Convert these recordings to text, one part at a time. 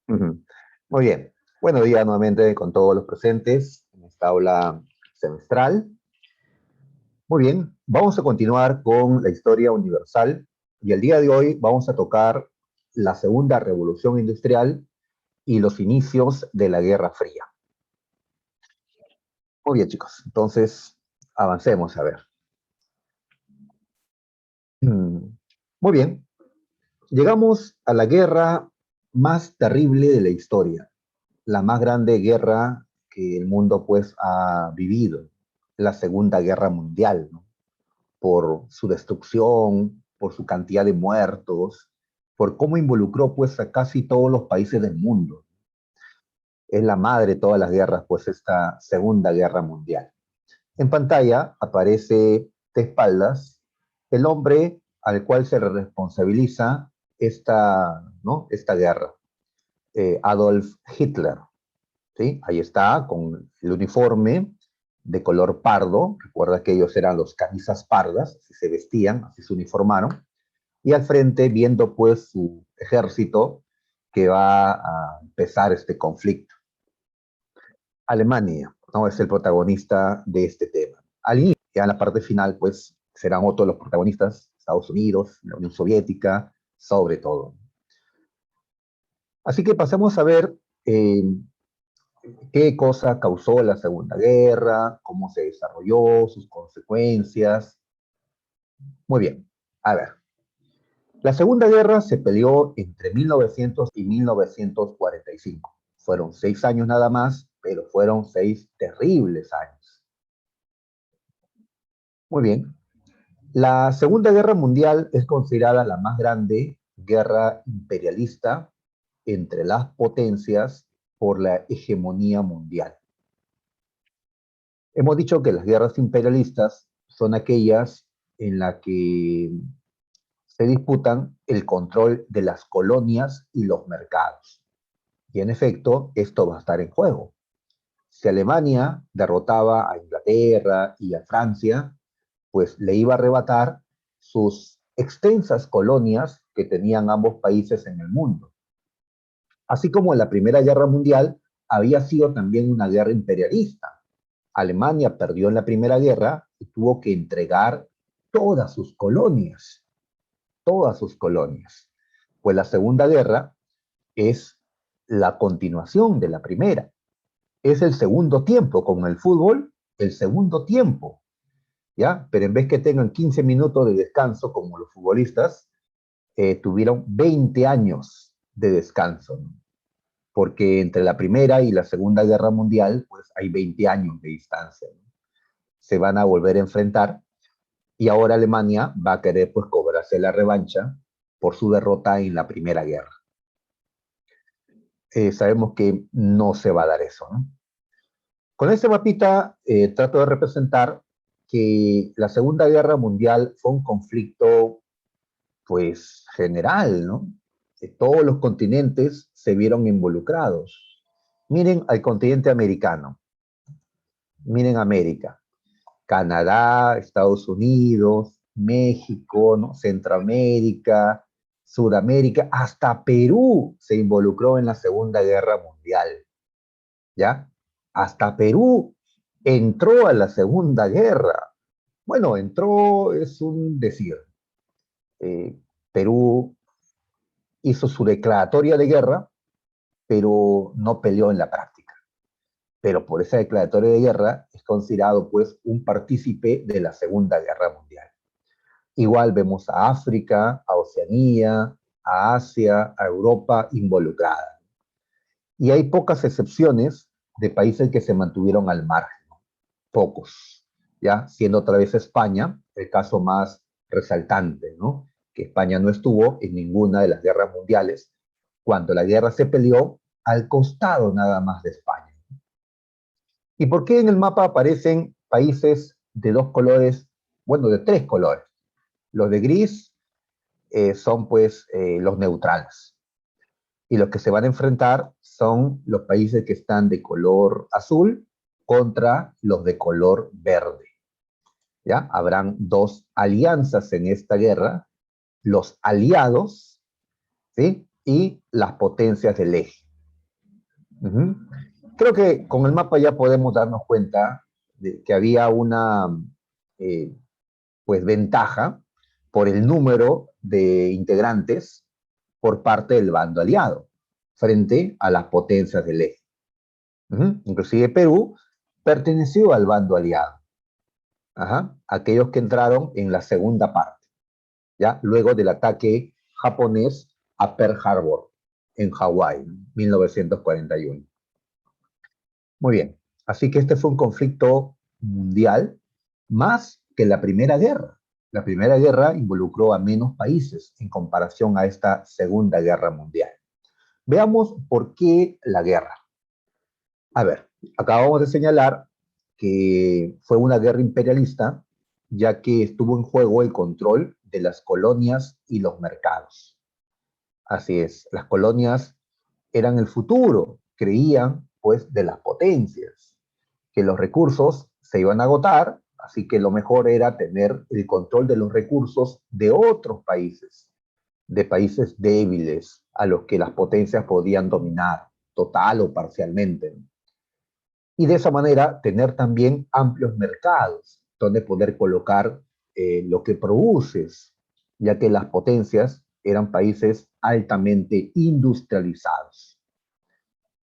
Ujú. Muy bien. Buenos días nuevamente con todos los presentes en esta aula semestral. Muy bien, vamos a continuar con la historia universal y el día de hoy vamos a tocar la segunda revolución industrial y los inicios de la Guerra Fría. Muy bien, chicos. Entonces, avancemos a ver. Muy bien. Llegamos a la guerra más terrible de la historia, la más grande guerra que el mundo pues ha vivido, la Segunda Guerra Mundial, ¿no? Por su destrucción, por su cantidad de muertos, por cómo involucró pues a casi todos los países del mundo. Es la madre de todas las guerras, pues esta Segunda Guerra Mundial. En pantalla aparece de espaldas el hombre al cual se le responsabiliza esta guerra, Adolf Hitler. ¿Sí? Ahí está, con el uniforme de color pardo. Recuerda que ellos eran los camisas pardas, así se vestían, así se uniformaron. Y al frente, viendo pues su ejército que va a empezar este conflicto. Alemania, ¿no? Es el protagonista de este tema. Al inicio, ya en la parte final, pues serán otros los protagonistas, Estados Unidos, la Unión Soviética, sobre todo. Así que pasemos a ver qué cosa causó la Segunda Guerra, cómo se desarrolló, sus consecuencias. Muy bien, a ver. La Segunda Guerra se peleó entre 1900 y 1945. Fueron 6 años nada más, pero fueron 6 terribles años. Muy bien. La Segunda Guerra Mundial es considerada la más grande guerra imperialista entre las potencias por la hegemonía mundial. Hemos dicho que las guerras imperialistas son aquellas en las que se disputan el control de las colonias y los mercados. Y en efecto, esto va a estar en juego. Si Alemania derrotaba a Inglaterra y a Francia, pues le iba a arrebatar sus extensas colonias que tenían ambos países en el mundo. Así como la Primera Guerra Mundial había sido también una guerra imperialista. Alemania perdió en la Primera Guerra y tuvo que entregar todas sus colonias, todas sus colonias. Pues la Segunda Guerra es la continuación de la primera. Es el segundo tiempo, con el fútbol, el segundo tiempo, ¿ya? Pero en vez que tengan 15 minutos de descanso, como los futbolistas, tuvieron 20 años de descanso, ¿no? Porque entre la Primera y la Segunda Guerra Mundial, pues hay 20 años de distancia, ¿no? Se van a volver a enfrentar y ahora Alemania va a querer pues cobrarse la revancha por su derrota en la Primera Guerra. Sabemos que no se va a dar eso, ¿no? Con este mapita trato de representar que la Segunda Guerra Mundial fue un conflicto pues general, ¿no? Todos los continentes se vieron involucrados. Miren al continente americano, miren América, Canadá, Estados Unidos, México, ¿no? Centroamérica, Sudamérica, hasta Perú se involucró en la Segunda Guerra Mundial, ¿ya? Hasta Perú entró a la Segunda Guerra. Bueno, entró es un decir. Eh, Perú hizo su declaratoria de guerra, pero no peleó en la práctica. Pero por esa declaratoria de guerra es considerado pues un partícipe de la Segunda Guerra Mundial. Igual vemos a África, a Oceanía, a Asia, a Europa involucrada. Y hay pocas excepciones de países que se mantuvieron al margen, pocos, ¿ya? Siendo otra vez España el caso más resaltante, ¿no? Que España no estuvo en ninguna de las guerras mundiales, cuando la guerra se peleó al costado nada más de España. ¿Y por qué en el mapa aparecen países de dos colores, bueno, de tres colores? Los de gris son pues los neutrales. Y los que se van a enfrentar son los países que están de color azul contra los de color verde. ¿ya? Habrán dos alianzas en esta guerra, los aliados, ¿sí? Y las potencias del eje. Ujú. Creo que con el mapa ya podemos darnos cuenta de que había una eh, pues ventaja por el número de integrantes por parte del bando aliado frente a las potencias del eje. Inclusive Perú perteneció al bando aliado. Ajá. Aquellos que entraron en la segunda parte, ¿ya? Luego del ataque japonés a Pearl Harbor en Hawái, 1941. Muy bien, así que este fue un conflicto mundial más que la Primera Guerra. La Primera Guerra involucró a menos países en comparación a esta Segunda Guerra Mundial. Veamos por qué la guerra. A ver, acabamos de señalar que fue una guerra imperialista, ya que estuvo en juego el control de las colonias y los mercados. Así es, las colonias eran el futuro, creían pues de las potencias, que los recursos se iban a agotar, así que lo mejor era tener el control de los recursos de otros países, de países débiles a los que las potencias podían dominar, total o parcialmente. Y de esa manera tener también amplios mercados donde poder colocar lo que produces, ya que las potencias eran países altamente industrializados.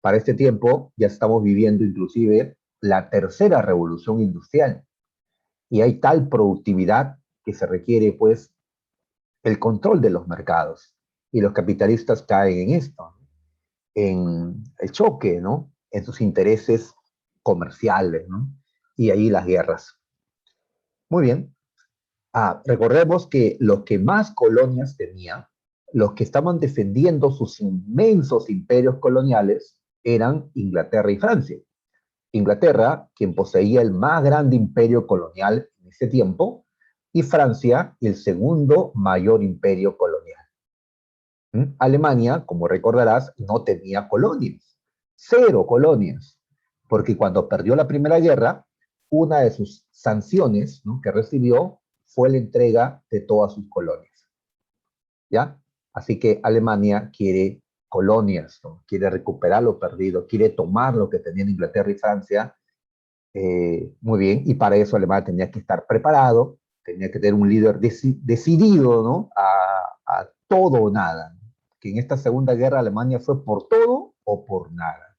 Para este tiempo ya estamos viviendo inclusive la tercera revolución industrial y hay tal productividad que se requiere pues el control de los mercados y los capitalistas caen en esto, en el choque, ¿no? En sus intereses comerciales, ¿no? Y ahí las guerras. Muy bien. Recordemos que los que más colonias tenían, los que estaban defendiendo sus inmensos imperios coloniales, eran Inglaterra y Francia. Inglaterra, quien poseía el más grande imperio colonial en ese tiempo, y Francia, el segundo mayor imperio colonial. Alemania, como recordarás, no tenía colonias, cero colonias, porque cuando perdió la Primera Guerra, una de sus sanciones, ¿no?, que recibió fue la entrega de todas sus colonias, ¿ya? Así que Alemania quiere colonias, ¿no? Quiere recuperar lo perdido, quiere tomar lo que tenían Inglaterra y Francia, muy bien, y para eso Alemania tenía que estar preparado, tenía que tener un líder decidido, ¿no?, a todo o nada, que en esta Segunda Guerra Alemania fue por todo o por nada.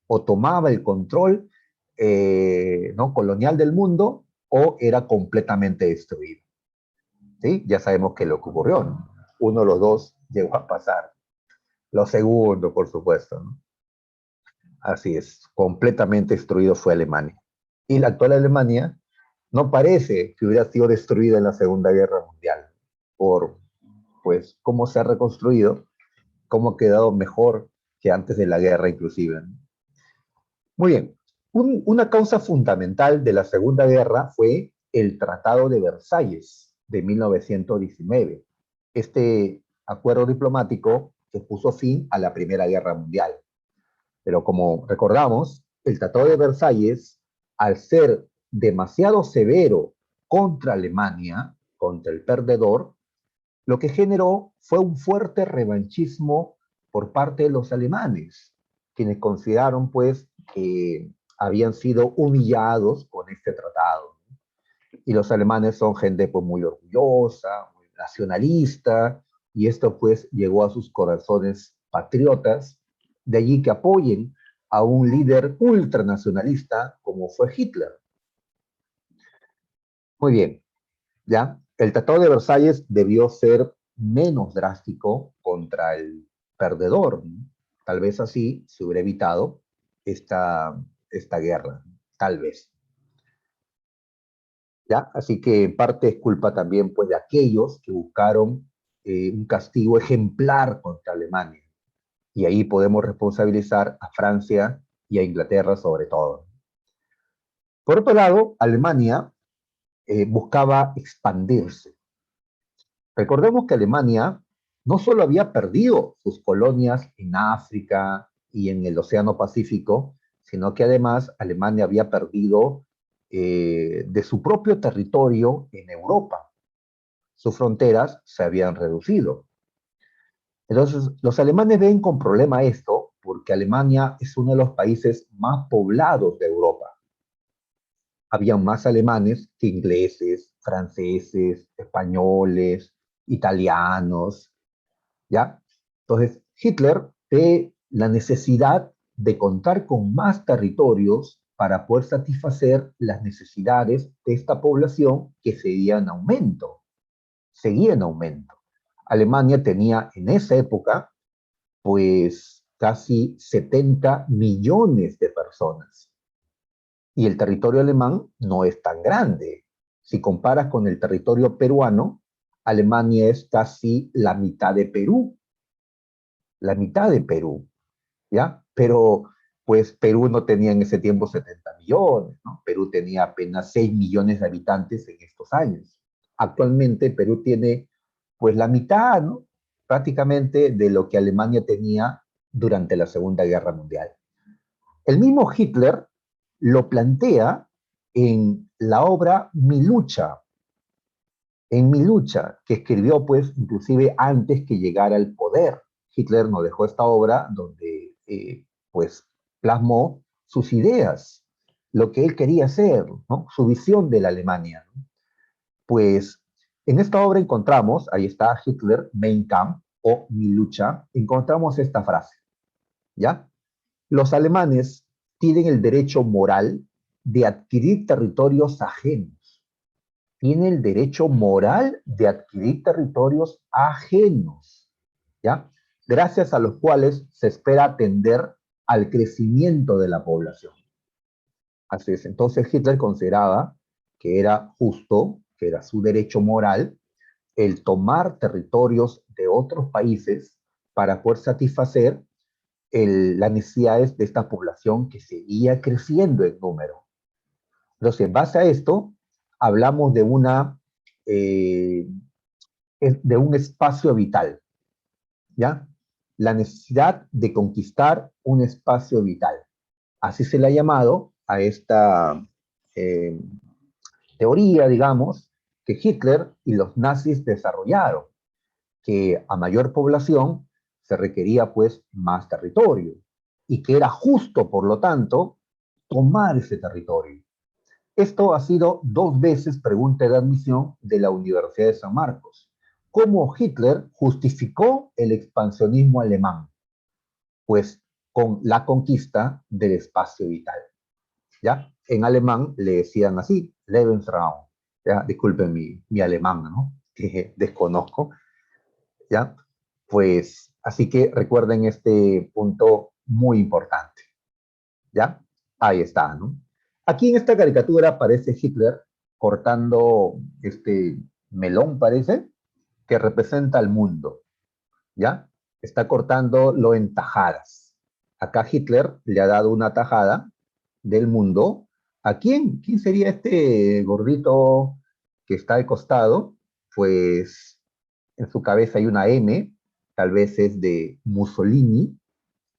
O tomaba el control ¿no?, colonial del mundo o era completamente destruido. ¿Sí? Ya sabemos que lo que ocurrió, ¿no? Uno de los dos llegó a pasar. Lo segundo, por supuesto, ¿no? Así es, completamente destruido fue Alemania. Y la actual Alemania no parece que hubiera sido destruida en la Segunda Guerra Mundial, por pues cómo se ha reconstruido, cómo ha quedado mejor que antes de la guerra inclusive. Muy bien, una causa fundamental de la Segunda Guerra fue el Tratado de Versalles de 1919. Este acuerdo diplomático que puso fin a la Primera Guerra Mundial. Pero como recordamos, el Tratado de Versalles, al ser demasiado severo contra Alemania, contra el perdedor, lo que generó fue un fuerte revanchismo por parte de los alemanes, quienes consideraron pues que habían sido humillados con este tratado. Y los alemanes son gente pues muy orgullosa, muy nacionalista, y esto pues llegó a sus corazones patriotas, de allí que apoyen a un líder ultranacionalista como fue Hitler. Muy bien, ¿ya? El Tratado de Versalles debió ser menos drástico contra el perdedor, ¿no? Tal vez así se hubiera evitado esta guerra, tal vez. ¿Ya? Así que en parte es culpa también pues, de aquellos que buscaron un castigo ejemplar contra Alemania. Y ahí podemos responsabilizar a Francia y a Inglaterra sobre todo. Por otro lado, Alemania buscaba expandirse. Recordemos que Alemania no solo había perdido sus colonias en África y en el Océano Pacífico, sino que además Alemania había perdido de su propio territorio en Europa. Sus fronteras se habían reducido. Entonces, los alemanes ven con problema esto porque Alemania es uno de los países más poblados de Europa. Había más alemanes que ingleses, franceses, españoles, italianos, ¿ya? Entonces, Hitler ve la necesidad de contar con más territorios para poder satisfacer las necesidades de esta población que seguía en aumento. Alemania tenía en esa época, pues, casi 70 millones de personas. Y el territorio alemán no es tan grande. Si comparas con el territorio peruano, Alemania es casi la mitad de Perú, ¿ya? Pero pues Perú no tenía en ese tiempo 70 millones, ¿no? Perú tenía apenas 6 millones de habitantes en estos años. Actualmente Perú tiene pues la mitad, ¿no? Prácticamente de lo que Alemania tenía durante la Segunda Guerra Mundial. El mismo Hitler lo plantea en la obra Mi lucha, que escribió pues inclusive antes que llegara al poder. Hitler nos dejó esta obra donde pues plasmó sus ideas, lo que él quería hacer, ¿no? Su visión de la Alemania, ¿no? Pues en esta obra encontramos, ahí está Hitler, Mein Kampf o Mi lucha, encontramos esta frase, ¿ya? Los alemanes tienen el derecho moral de adquirir territorios ajenos. Tienen el derecho moral de adquirir territorios ajenos, ¿ya? Gracias a los cuales se espera atender al crecimiento de la población. Así es. Entonces Hitler consideraba que era justo, que era su derecho moral, el tomar territorios de otros países para poder satisfacer las necesidades de esta población que seguía creciendo en número. Entonces, en base a esto, hablamos eh, de un espacio vital, ¿ya? La necesidad de conquistar un espacio vital. Así se le ha llamado a esta eh, teoría, digamos, que Hitler y los nazis desarrollaron, que a mayor población se requería pues más territorio y que era justo, por lo tanto, tomar ese territorio. Esto ha sido 2 veces pregunta de admisión de la Universidad de San Marcos. ¿Cómo Hitler justificó el expansionismo alemán? Pues con la conquista del espacio vital. ¿Ya? En alemán le decían así, Lebensraum. ¿Ya? Disculpen mi alemán, ¿no? Que desconozco. ¿Ya? Pues así que recuerden este punto muy importante. ¿Ya? Ahí está, ¿no? Aquí en esta caricatura aparece Hitler cortando este melón, parece, que representa al mundo, ¿ya? Está cortándolo en tajadas. Acá Hitler le ha dado una tajada del mundo. ¿A quién? ¿Quién sería este gordito que está al costado? Pues en su cabeza hay una M, tal vez es de Mussolini,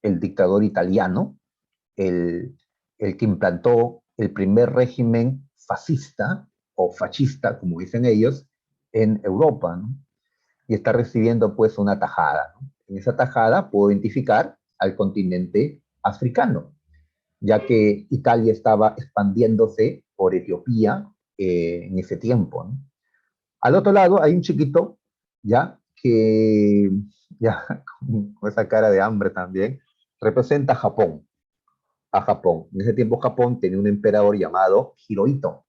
el dictador italiano, el, el que implantó el primer régimen fascista o fascista, como dicen ellos, en Europa, ¿no? Y está recibiendo pues una tajada, ¿no? En esa tajada puedo identificar al continente africano, ya que Italia estaba expandiéndose por Etiopía en ese tiempo, ¿no? Al otro lado hay un chiquito, ya, que ya con esa cara de hambre también, representa Japón, a Japón. En ese tiempo Japón tenía un emperador llamado Hirohito.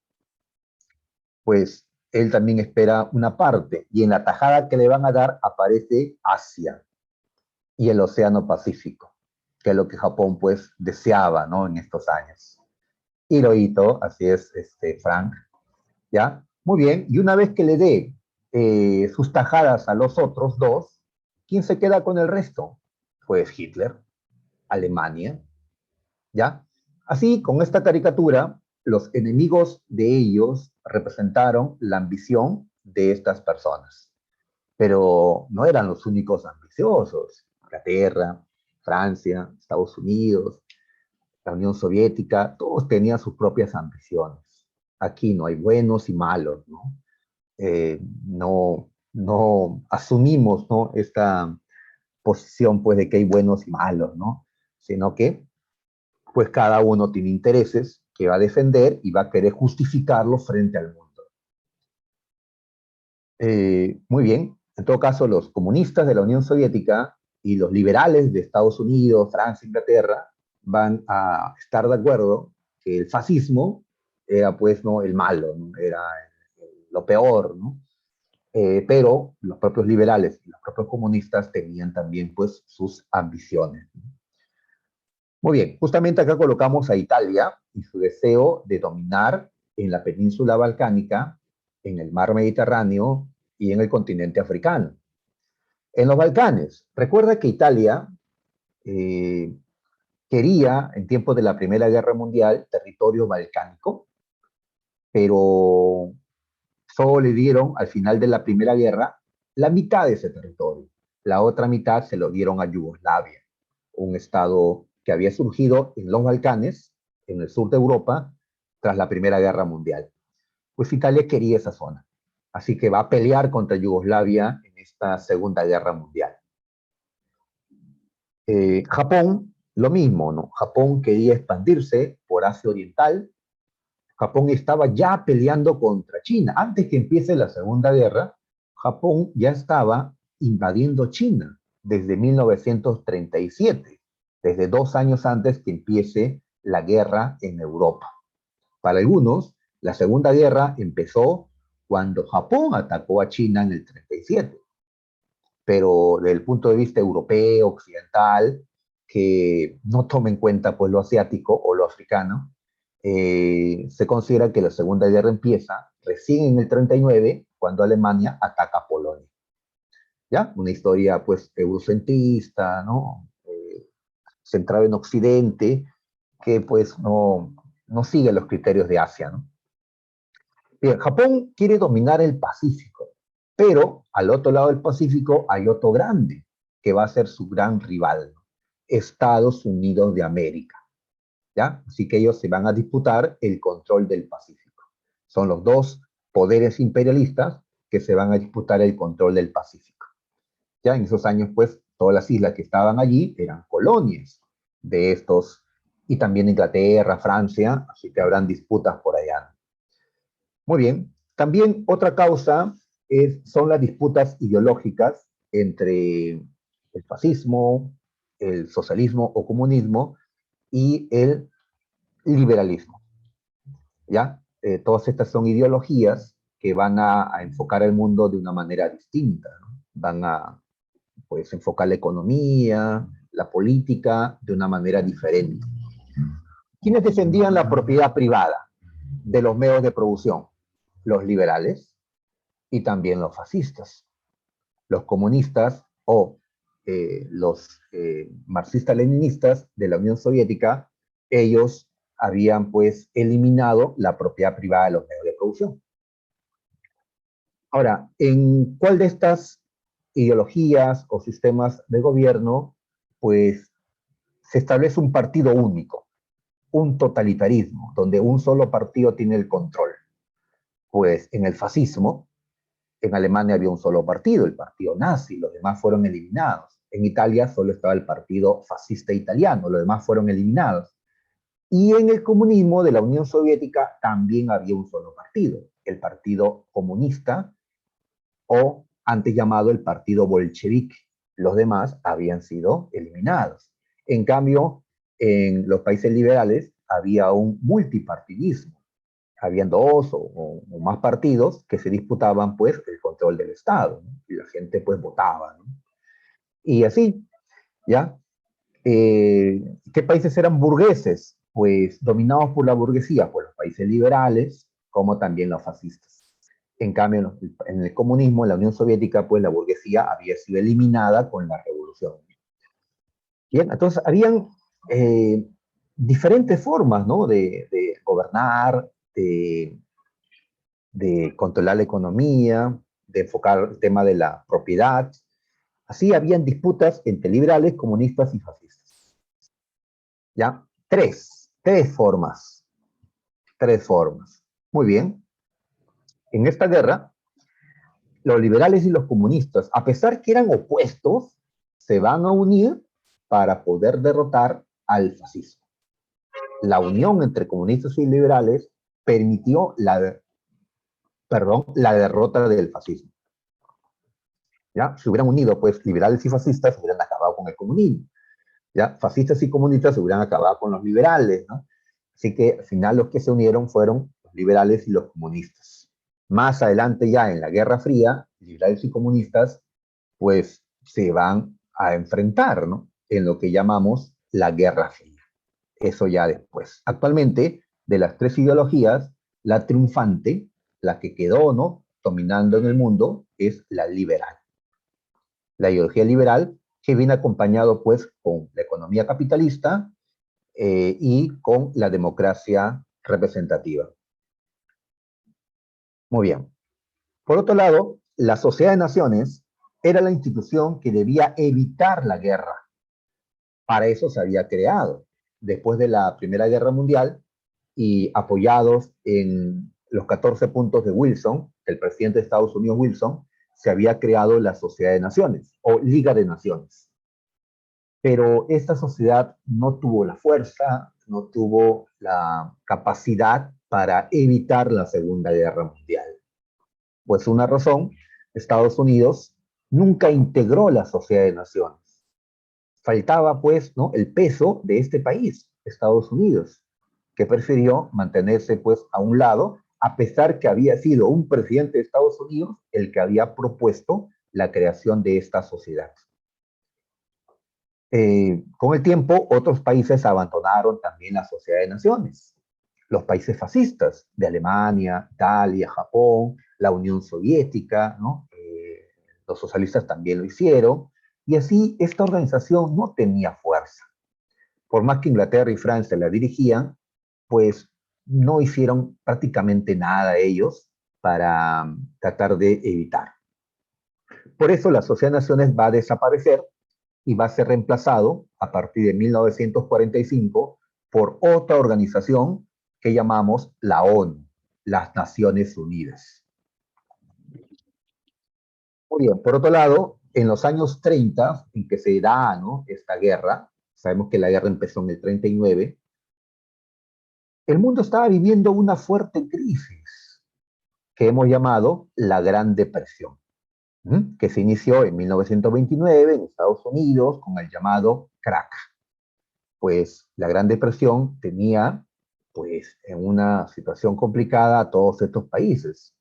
Pues él también espera una parte y en la tajada que le van a dar aparece Asia y el Océano Pacífico, que es lo que Japón pues deseaba, ¿no? En estos años. Hirohito, así es, Frank, ¿ya? Muy bien, y una vez que le dé sus tajadas a los otros dos, ¿quién se queda con el resto? Pues Hitler, Alemania, ¿ya? Así, con esta caricatura, los enemigos de ellos representaron la ambición de estas personas. Pero no eran los únicos ambiciosos. Inglaterra, Francia, Estados Unidos, la Unión Soviética, todos tenían sus propias ambiciones. Aquí no hay buenos y malos, ¿no? No asumimos, ¿no?, esta posición, pues, de que hay buenos y malos, ¿no? Sino que, pues, cada uno tiene intereses que va a defender y va a querer justificarlo frente al mundo. Muy bien, en todo caso, los comunistas de la Unión Soviética y los liberales de Estados Unidos, Francia, Inglaterra, van a estar de acuerdo que el fascismo era, pues, no el malo, ¿no? Era lo peor, ¿no? Pero los propios liberales y los propios comunistas tenían también, pues, sus ambiciones. Muy bien, justamente acá colocamos a Italia y su deseo de dominar en la península balcánica, en el mar Mediterráneo y en el continente africano. En los Balcanes, recuerda que Italia eh, quería, en tiempos de la Primera Guerra Mundial, territorio balcánico, pero solo le dieron al final de la Primera Guerra la mitad de ese territorio. La otra mitad se lo dieron a Yugoslavia, un estado que había surgido en los Balcanes, en el sur de Europa, tras la Primera Guerra Mundial. Pues Italia quería esa zona, así que va a pelear contra Yugoslavia en esta Segunda Guerra Mundial. Japón, lo mismo, ¿no? Japón quería expandirse por Asia Oriental. Japón estaba ya peleando contra China. Antes que empiece la Segunda Guerra, Japón ya estaba invadiendo China desde 1937, desde 2 años antes que empiece la guerra en Europa. Para algunos, la Segunda Guerra empezó cuando Japón atacó a China en el 37, pero desde el punto de vista europeo, occidental, que no toma en cuenta, pues, lo asiático o lo africano, se considera que la Segunda Guerra empieza recién en el 39, cuando Alemania ataca a Polonia. ¿Ya? Una historia, pues, eurocentrista, ¿no? Centrada en Occidente, que, pues, no sigue los criterios de Asia, ¿no? Bien, Japón quiere dominar el Pacífico, pero al otro lado del Pacífico hay otro grande, que va a ser su gran rival, ¿no? Estados Unidos de América, ¿ya? Así que ellos se van a disputar el control del Pacífico. Son los dos poderes imperialistas que se van a disputar el control del Pacífico. Ya en esos años, pues, todas las islas que estaban allí eran colonias de estos, y también Inglaterra, Francia, así que habrán disputas por allá. Muy bien. También otra causa son las disputas ideológicas entre el fascismo, el socialismo o comunismo y el liberalismo. ¿Ya? Todas estas son ideologías que van a enfocar el mundo de una manera distinta, ¿no? Van a, pues, enfocar la economía, la política de una manera diferente. ¿Quiénes defendían la propiedad privada de los medios de producción? Los liberales y también los fascistas. Los comunistas o los marxistas-leninistas de la Unión Soviética, ellos habían, pues, eliminado la propiedad privada de los medios de producción. Ahora, ¿en cuál de estas ideologías o sistemas de gobierno, pues, se establece un partido único, un totalitarismo, donde un solo partido tiene el control? Pues en el fascismo, en Alemania había un solo partido, el partido nazi, los demás fueron eliminados. En Italia solo estaba el partido fascista italiano, los demás fueron eliminados. Y en el comunismo de la Unión Soviética también había un solo partido, el Partido Comunista, o antes llamado el Partido Bolchevique. Los demás habían sido eliminados. En cambio, en los países liberales había un multipartidismo. Habían dos o más partidos que se disputaban, pues, el control del Estado, ¿no? Y la gente, pues, votaba, ¿no? Y así, ¿ya? ¿Qué países eran burgueses? Pues dominados por la burguesía, pues los países liberales, como también los fascistas. En cambio, en el comunismo, en la Unión Soviética, pues la burguesía había sido eliminada con la revolución. Bien, entonces habían eh, diferentes formas, ¿no?, de gobernar, de controlar la economía, de enfocar el tema de la propiedad. Así habían disputas entre liberales, comunistas y fascistas. ¿Ya? Tres formas. Tres formas. Muy bien. En esta guerra, los liberales y los comunistas, a pesar que eran opuestos, se van a unir para poder derrotar al fascismo. La unión entre comunistas y liberales permitió la derrota del fascismo. ¿Ya? Si hubieran unido, pues, liberales y fascistas, hubieran acabado con el comunismo. ¿Ya? Fascistas y comunistas hubieran acabado con los liberales, ¿no? Así que al final los que se unieron fueron los liberales y los comunistas. Más adelante ya en la Guerra Fría, liberales y comunistas pues se van a enfrentar, ¿no? En lo que llamamos la Guerra Fría. Eso ya después. Actualmente, de las tres ideologías, la triunfante, la que quedó, ¿no? Dominando en el mundo, es la liberal. La ideología liberal que viene acompañado pues con la economía capitalista y con la democracia representativa. Muy bien. Por otro lado, la Sociedad de Naciones era la institución que debía evitar la guerra. Para eso se había creado. Después de la Primera Guerra Mundial y apoyados en los 14 puntos de Wilson, el presidente de Estados Unidos Wilson, se había creado la Sociedad de Naciones o Liga de Naciones. Pero esta sociedad no tuvo la fuerza, no tuvo la capacidad para evitar la Segunda Guerra Mundial. Pues una razón, Estados Unidos nunca integró la Sociedad de Naciones. Faltaba pues, ¿no?, el peso de este país, Estados Unidos, que prefirió mantenerse pues a un lado, a pesar que había sido un presidente de Estados Unidos el que había propuesto la creación de esta sociedad. Con el tiempo, otros países abandonaron también la Sociedad de Naciones. Los países fascistas de Alemania, Italia, Japón, la Unión Soviética, ¿no? Los socialistas también lo hicieron, y así esta organización no tenía fuerza. Por más que Inglaterra y Francia la dirigían, pues no hicieron prácticamente nada ellos para tratar de evitar. Por eso la Sociedad de Naciones va a desaparecer y va a ser reemplazado a partir de 1945 por otra organización que llamamos la ONU, las Naciones Unidas. Muy bien, por otro lado, en los años 30, en que se da, ¿no?, esta guerra, sabemos que la guerra empezó en el 39, el mundo estaba viviendo una fuerte crisis que hemos llamado la Gran Depresión, que se inició en 1929 en Estados Unidos con el llamado crack. Pues la Gran Depresión tenía, pues, en una situación complicada a todos estos países,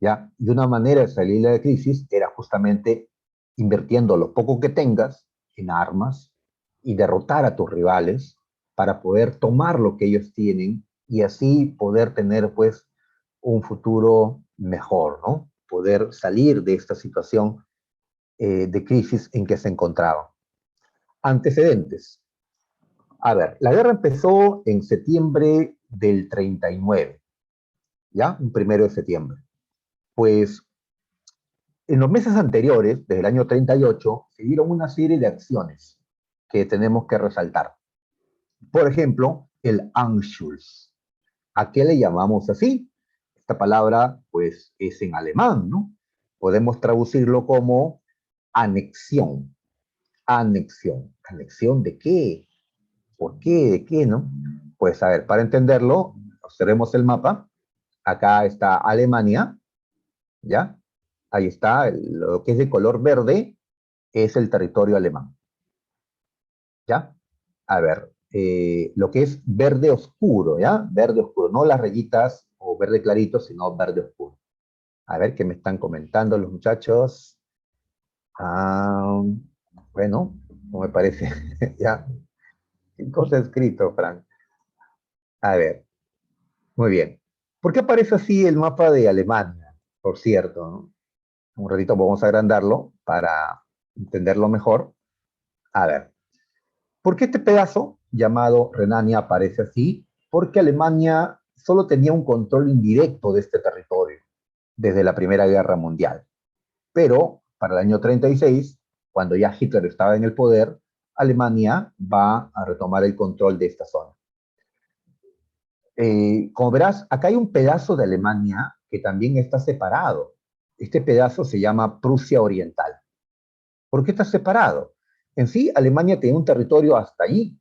¿ya? Y una manera de salir de la crisis era justamente invirtiendo lo poco que tengas en armas y derrotar a tus rivales para poder tomar lo que ellos tienen y así poder tener, pues, un futuro mejor, ¿no? Poder salir de esta situación de crisis en que se encontraban. Antecedentes. A ver, la guerra empezó en septiembre del 39, ¿ya? Un 1 de septiembre. Pues en los meses anteriores, desde el año 38, se dieron una serie de acciones que tenemos que resaltar. Por ejemplo, el Anschluss. ¿A qué le llamamos así? Esta palabra, pues, es en alemán, ¿no? Podemos traducirlo como anexión. Anexión. ¿Anexión de qué? ¿Por qué? ¿De qué, no? Pues a ver, para entenderlo, observemos el mapa. Acá está Alemania, ¿ya? Ahí está, lo que es de color verde es el territorio alemán, ¿ya? A ver, lo que es verde oscuro, ¿ya? Verde oscuro, no las rayitas o verde clarito, sino verde oscuro. A ver, ¿qué me están comentando los muchachos? Ah, bueno, no me parece, ¿ya? ¿Qué cosa he escrito, Frank? A ver, muy bien. ¿Por qué aparece así el mapa de Alemania? Por cierto, ¿no? Un ratito vamos a agrandarlo para entenderlo mejor. A ver, ¿por qué este pedazo llamado Renania aparece así? Porque Alemania solo tenía un control indirecto de este territorio desde la Primera Guerra Mundial. Pero para el año 36, cuando ya Hitler estaba en el poder, Alemania va a retomar el control de esta zona. Como verás, acá hay un pedazo de Alemania que también está separado. Este pedazo se llama Prusia Oriental. ¿Por qué está separado? En sí, Alemania tenía un territorio hasta allí,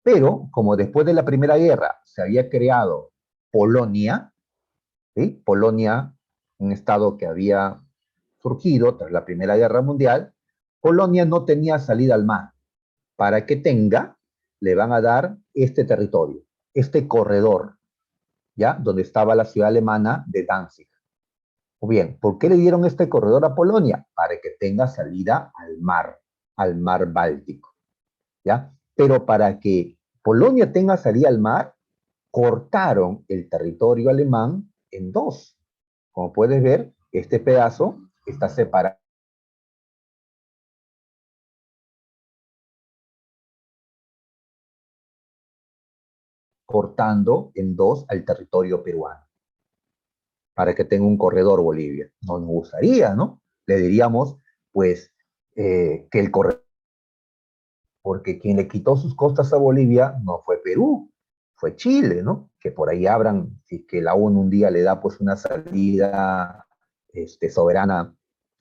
pero como después de la Primera Guerra se había creado Polonia, ¿sí? Polonia, un estado que había surgido tras la Primera Guerra Mundial, Polonia no tenía salida al mar. Para que tenga, le van a dar este territorio, este corredor, ¿ya? Donde estaba la ciudad alemana de Danzig. O bien, ¿por qué le dieron este corredor a Polonia? Para que tenga salida al mar Báltico, ¿ya? Pero para que Polonia tenga salida al mar, cortaron el territorio alemán en dos. Como puedes ver, este pedazo está separado, cortando en dos al territorio peruano, para que tenga un corredor Bolivia. No nos gustaría, ¿no? Le diríamos, pues, que el corredor, porque quien le quitó sus costas a Bolivia no fue Perú, fue Chile, ¿no? Que por ahí abran, si que la ONU un día le da pues una salida soberana,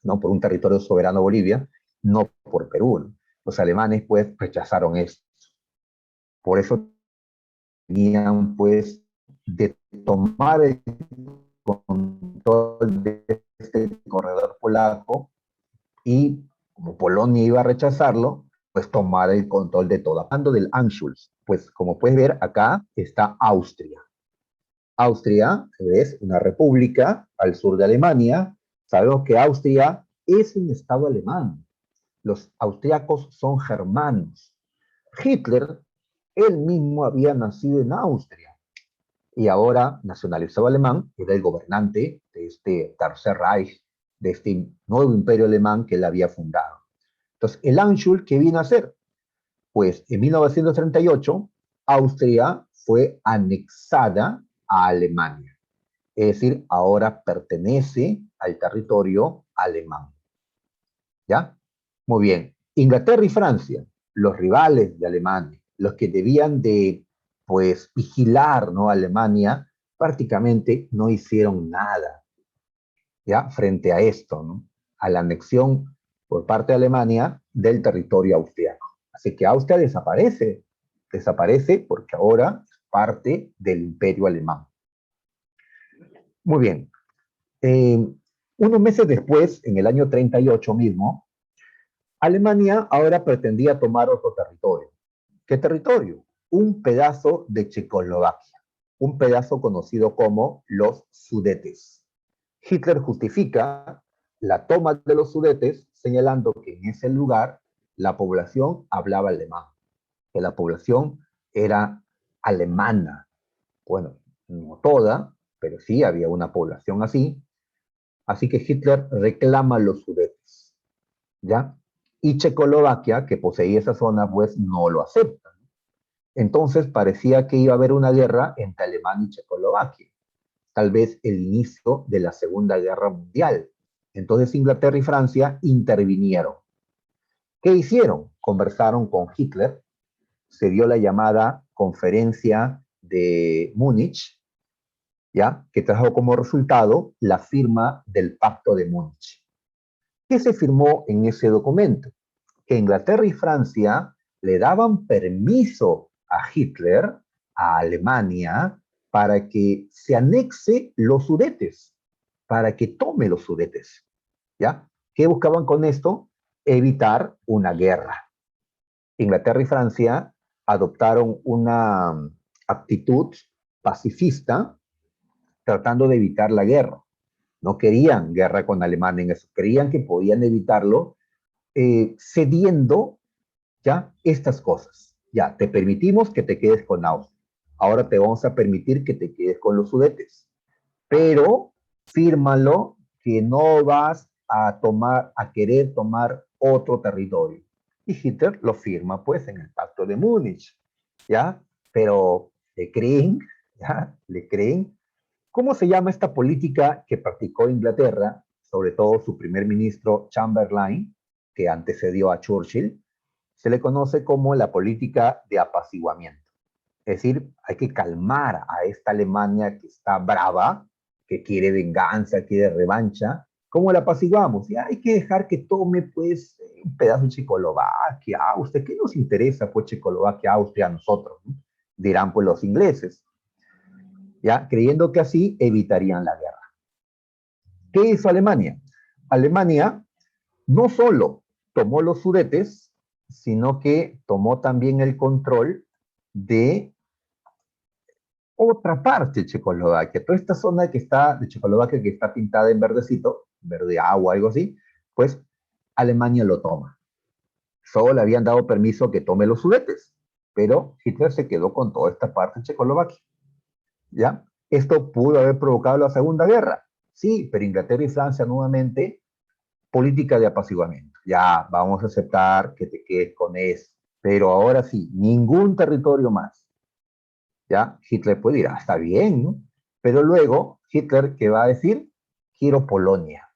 ¿no? Por un territorio soberano a Bolivia, no por Perú, ¿no? Los alemanes pues rechazaron esto. Por eso tenían pues de tomar el control de este corredor polaco y como Polonia iba a rechazarlo, pues tomar el control de todo. Hablando del Anschluss, pues como puedes ver acá está Austria. Austria es una república al sur de Alemania. Sabemos que Austria es un estado alemán. Los austriacos son germanos. Hitler, él mismo había nacido en Austria y ahora nacionalizado alemán, era el gobernante de este Tercer Reich, de este nuevo imperio alemán que él había fundado. Entonces, el Anschluss, ¿qué vino a hacer? Pues en 1938, Austria fue anexada a Alemania. Es decir, ahora pertenece al territorio alemán. ¿Ya? Muy bien. Inglaterra y Francia, los rivales de Alemania, los que debían de, pues, vigilar, ¿no? A Alemania, prácticamente no hicieron nada, ¿ya? Frente a esto, ¿no? A la anexión por parte de Alemania del territorio austriaco. Así que Austria desaparece porque ahora es parte del imperio alemán. Muy bien. Unos meses después, en el año 38 mismo, Alemania ahora pretendía tomar otro territorio. ¿Qué territorio? Un pedazo de Checoslovaquia, un pedazo conocido como los Sudetes. Hitler justifica la toma de los Sudetes señalando que en ese lugar la población hablaba alemán, que la población era alemana. Bueno, no toda, pero sí había una población así. Así que Hitler reclama los Sudetes, ¿ya? Y Checoslovaquia, que poseía esa zona, pues no lo acepta. Entonces parecía que iba a haber una guerra entre Alemania y Checoslovaquia, tal vez el inicio de la Segunda Guerra Mundial. Entonces Inglaterra y Francia intervinieron. ¿Qué hicieron? Conversaron con Hitler, se dio la llamada Conferencia de Múnich, ¿ya? Que trajo como resultado la firma del Pacto de Múnich. ¿Qué se firmó en ese documento? Que Inglaterra y Francia le daban permiso a Hitler, a Alemania, para que se anexe los Sudetes, para que tome los Sudetes. ¿Ya? ¿Qué buscaban con esto? Evitar una guerra. Inglaterra y Francia adoptaron una actitud pacifista tratando de evitar la guerra. No querían guerra con Alemania en eso, creían que podían evitarlo cediendo ya estas cosas. Ya, te permitimos que te quedes con Austria. Ahora te vamos a permitir que te quedes con los Sudetes. Pero fírmalo que no vas a querer tomar otro territorio. Y Hitler lo firma pues en el Pacto de Múnich, ¿ya? Pero le creen, ¿ya? Le creen. ¿Cómo se llama esta política que practicó Inglaterra, sobre todo su primer ministro Chamberlain, que antecedió a Churchill? Se le conoce como la política de apaciguamiento. Es decir, hay que calmar a esta Alemania que está brava, que quiere venganza, quiere revancha. ¿Cómo la apaciguamos? Ya hay que dejar que tome, pues, un pedazo de Checoslovaquia, Austria. ¿Qué nos interesa, pues, Checoslovaquia, Austria a nosotros? ¿No? Dirán, pues, los ingleses. ¿Ya? Creyendo que así evitarían la guerra. ¿Qué hizo Alemania? Alemania no solo tomó los Sudetes, sino que tomó también el control de otra parte de Checoslovaquia. Toda esta zona que está de Checoslovaquia que está pintada en verdecito, verde agua, algo así, pues Alemania lo toma. Solo le habían dado permiso que tome los Sudetes, pero Hitler se quedó con toda esta parte de Checoslovaquia. ¿Ya? Esto pudo haber provocado la Segunda Guerra. Sí, pero Inglaterra y Francia nuevamente, política de apaciguamiento. Ya, vamos a aceptar que te quedes con eso. Pero ahora sí, ningún territorio más. ¿Ya? Hitler puede ir, está bien, ¿no? Pero luego, Hitler, ¿qué va a decir? Quiero Polonia,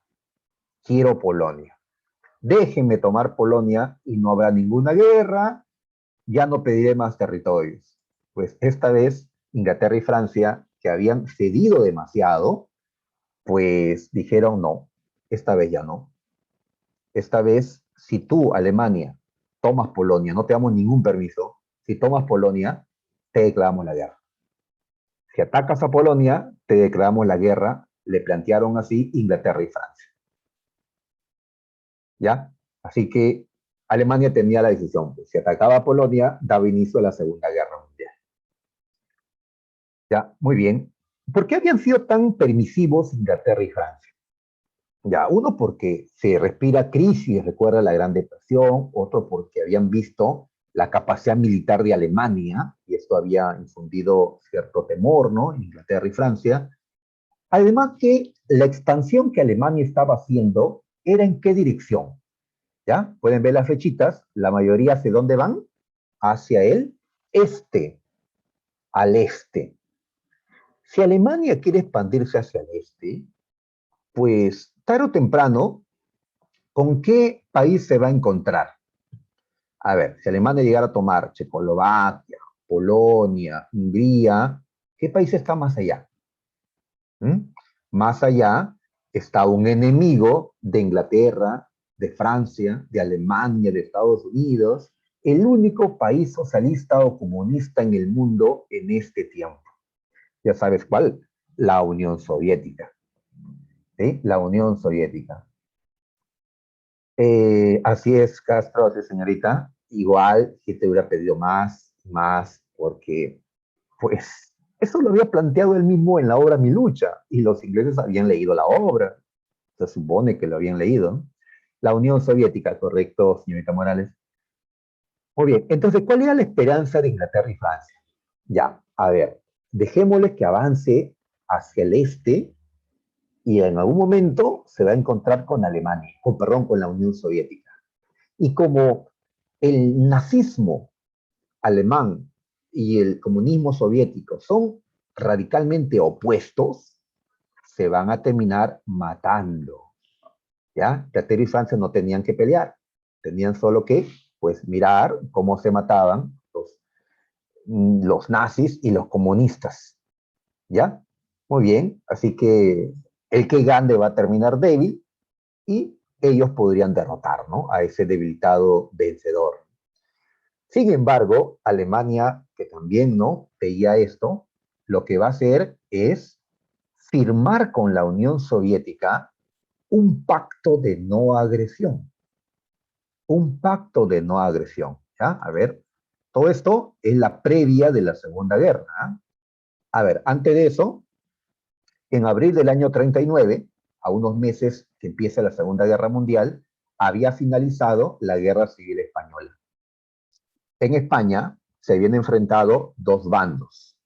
quiero Polonia. Déjenme tomar Polonia y no habrá ninguna guerra, ya no pediré más territorios. Pues esta vez, Inglaterra y Francia, que habían cedido demasiado, pues dijeron no, esta vez ya no. Esta vez, si tú, Alemania, tomas Polonia, no te damos ningún permiso, si tomas Polonia, te declaramos la guerra. Si atacas a Polonia, te declaramos la guerra, le plantearon así Inglaterra y Francia. ¿Ya? Así que Alemania tenía la decisión, pues, si atacaba a Polonia, daba inicio a la Segunda Guerra Mundial. ¿Ya? Muy bien. ¿Por qué habían sido tan permisivos Inglaterra y Francia? Ya, uno porque se respira crisis, recuerda la Gran Depresión, otro porque habían visto la capacidad militar de Alemania, y esto había infundido cierto temor, ¿no? En Inglaterra y Francia. Además que la expansión que Alemania estaba haciendo era en qué dirección, ¿ya? Pueden ver las flechitas, la mayoría hacia dónde van, hacia el este, al este. Si Alemania quiere expandirse hacia el este, pues tarde o temprano, ¿con qué país se va a encontrar? A ver, si Alemania llegara a tomar Checoslovaquia, Polonia, Hungría, ¿qué país está más allá? ¿Mm? Más allá está un enemigo de Inglaterra, de Francia, de Alemania, de Estados Unidos, el único país socialista o comunista en el mundo en este tiempo. ¿Ya sabes cuál? La Unión Soviética. ¿Sí? La Unión Soviética. Así es, Castro, así es, señorita. Igual, si te hubiera pedido más, más, porque, pues, eso lo había planteado él mismo en la obra Mi Lucha, y los ingleses habían leído la obra. Se supone que lo habían leído, ¿no? La Unión Soviética, correcto, señorita Morales. Muy bien, entonces, ¿cuál era la esperanza de Inglaterra y Francia? Ya, a ver, dejémosle que avance hacia el este y en algún momento se va a encontrar con Alemania, perdón, con la Unión Soviética. Y como el nazismo alemán y el comunismo soviético son radicalmente opuestos, se van a terminar matando. ¿Ya? Inglaterra y Francia no tenían que pelear, tenían solo que, pues, mirar cómo se mataban los nazis y los comunistas, ¿ya? Muy bien, así que el que gane va a terminar débil y ellos podrían derrotar, ¿no? A ese debilitado vencedor. Sin embargo, Alemania, que también, ¿no? Veía esto, lo que va a hacer es firmar con la Unión Soviética un pacto de no agresión. Un pacto de no agresión. ¿Ya? A ver, todo esto es la previa de la Segunda Guerra. ¿Ah? A ver, antes de eso, en abril del año 39, a unos meses que empieza la Segunda Guerra Mundial, había finalizado la Guerra Civil Española. En España se habían enfrentado dos bandos.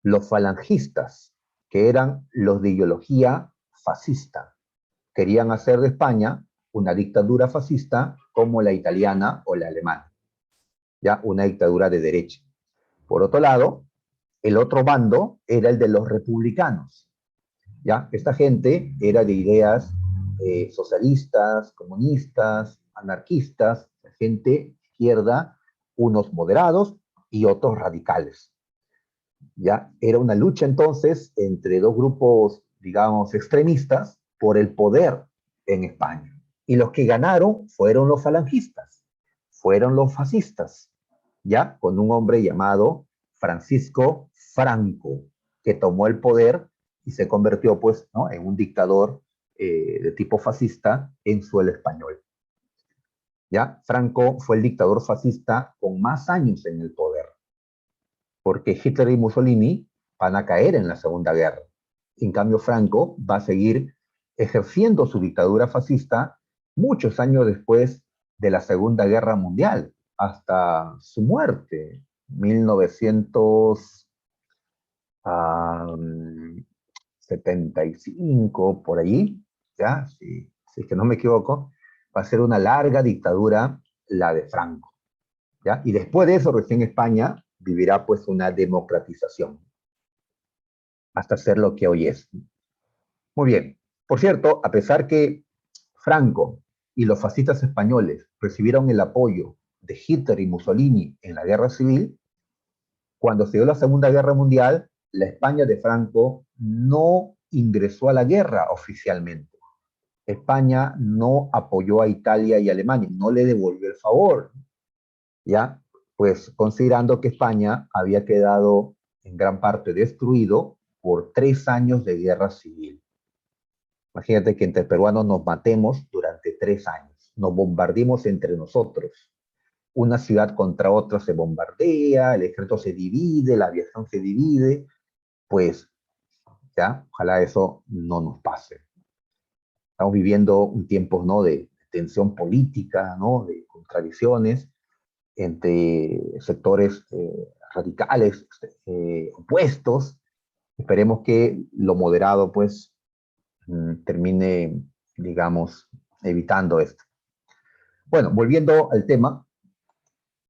Los falangistas, que eran los de ideología fascista, querían hacer de España una dictadura fascista como la italiana o la alemana, ya una dictadura de derecha. Por otro lado, el otro bando era el de los republicanos, ya esta gente era de ideas socialistas, comunistas, anarquistas, gente izquierda, unos moderados y otros radicales. ¿ya? Era una lucha entonces entre dos grupos, digamos, extremistas por el poder en España. Y los que ganaron fueron los falangistas, fueron los fascistas, ¿ya? Con un hombre llamado Francisco Franco, que tomó el poder y se convirtió, pues, ¿no?, en un dictador de tipo fascista en suelo español. ¿Ya? Franco fue el dictador fascista con más años en el poder, porque Hitler y Mussolini van a caer en la Segunda Guerra. En cambio, Franco va a seguir ejerciendo su dictadura fascista muchos años después de la Segunda Guerra Mundial, hasta su muerte, 1975, por allí, ¿ya? Si es que no me equivoco, va a ser una larga dictadura la de Franco, ¿ya? Y después de eso, recién España vivirá pues una democratización, hasta ser lo que hoy es. Muy bien. Por cierto, a pesar que Franco y los fascistas españoles recibieron el apoyo de Hitler y Mussolini en la guerra civil, cuando se dio la Segunda Guerra Mundial, la España de Franco no ingresó a la guerra oficialmente. España no apoyó a Italia y Alemania, no le devolvió el favor, ¿ya? Pues considerando que España había quedado en gran parte destruido por 3 años de guerra civil. Imagínate que entre peruanos nos matemos durante 3 años, nos bombardimos entre nosotros. Una ciudad contra otra se bombardea, el ejército se divide, la aviación se divide, pues ya, ojalá eso no nos pase. Estamos viviendo un tiempo, ¿no?, de tensión política, ¿no?, de contradicciones entre sectores radicales, opuestos. Esperemos que lo moderado, pues, termine, digamos, evitando esto. Bueno, volviendo al tema,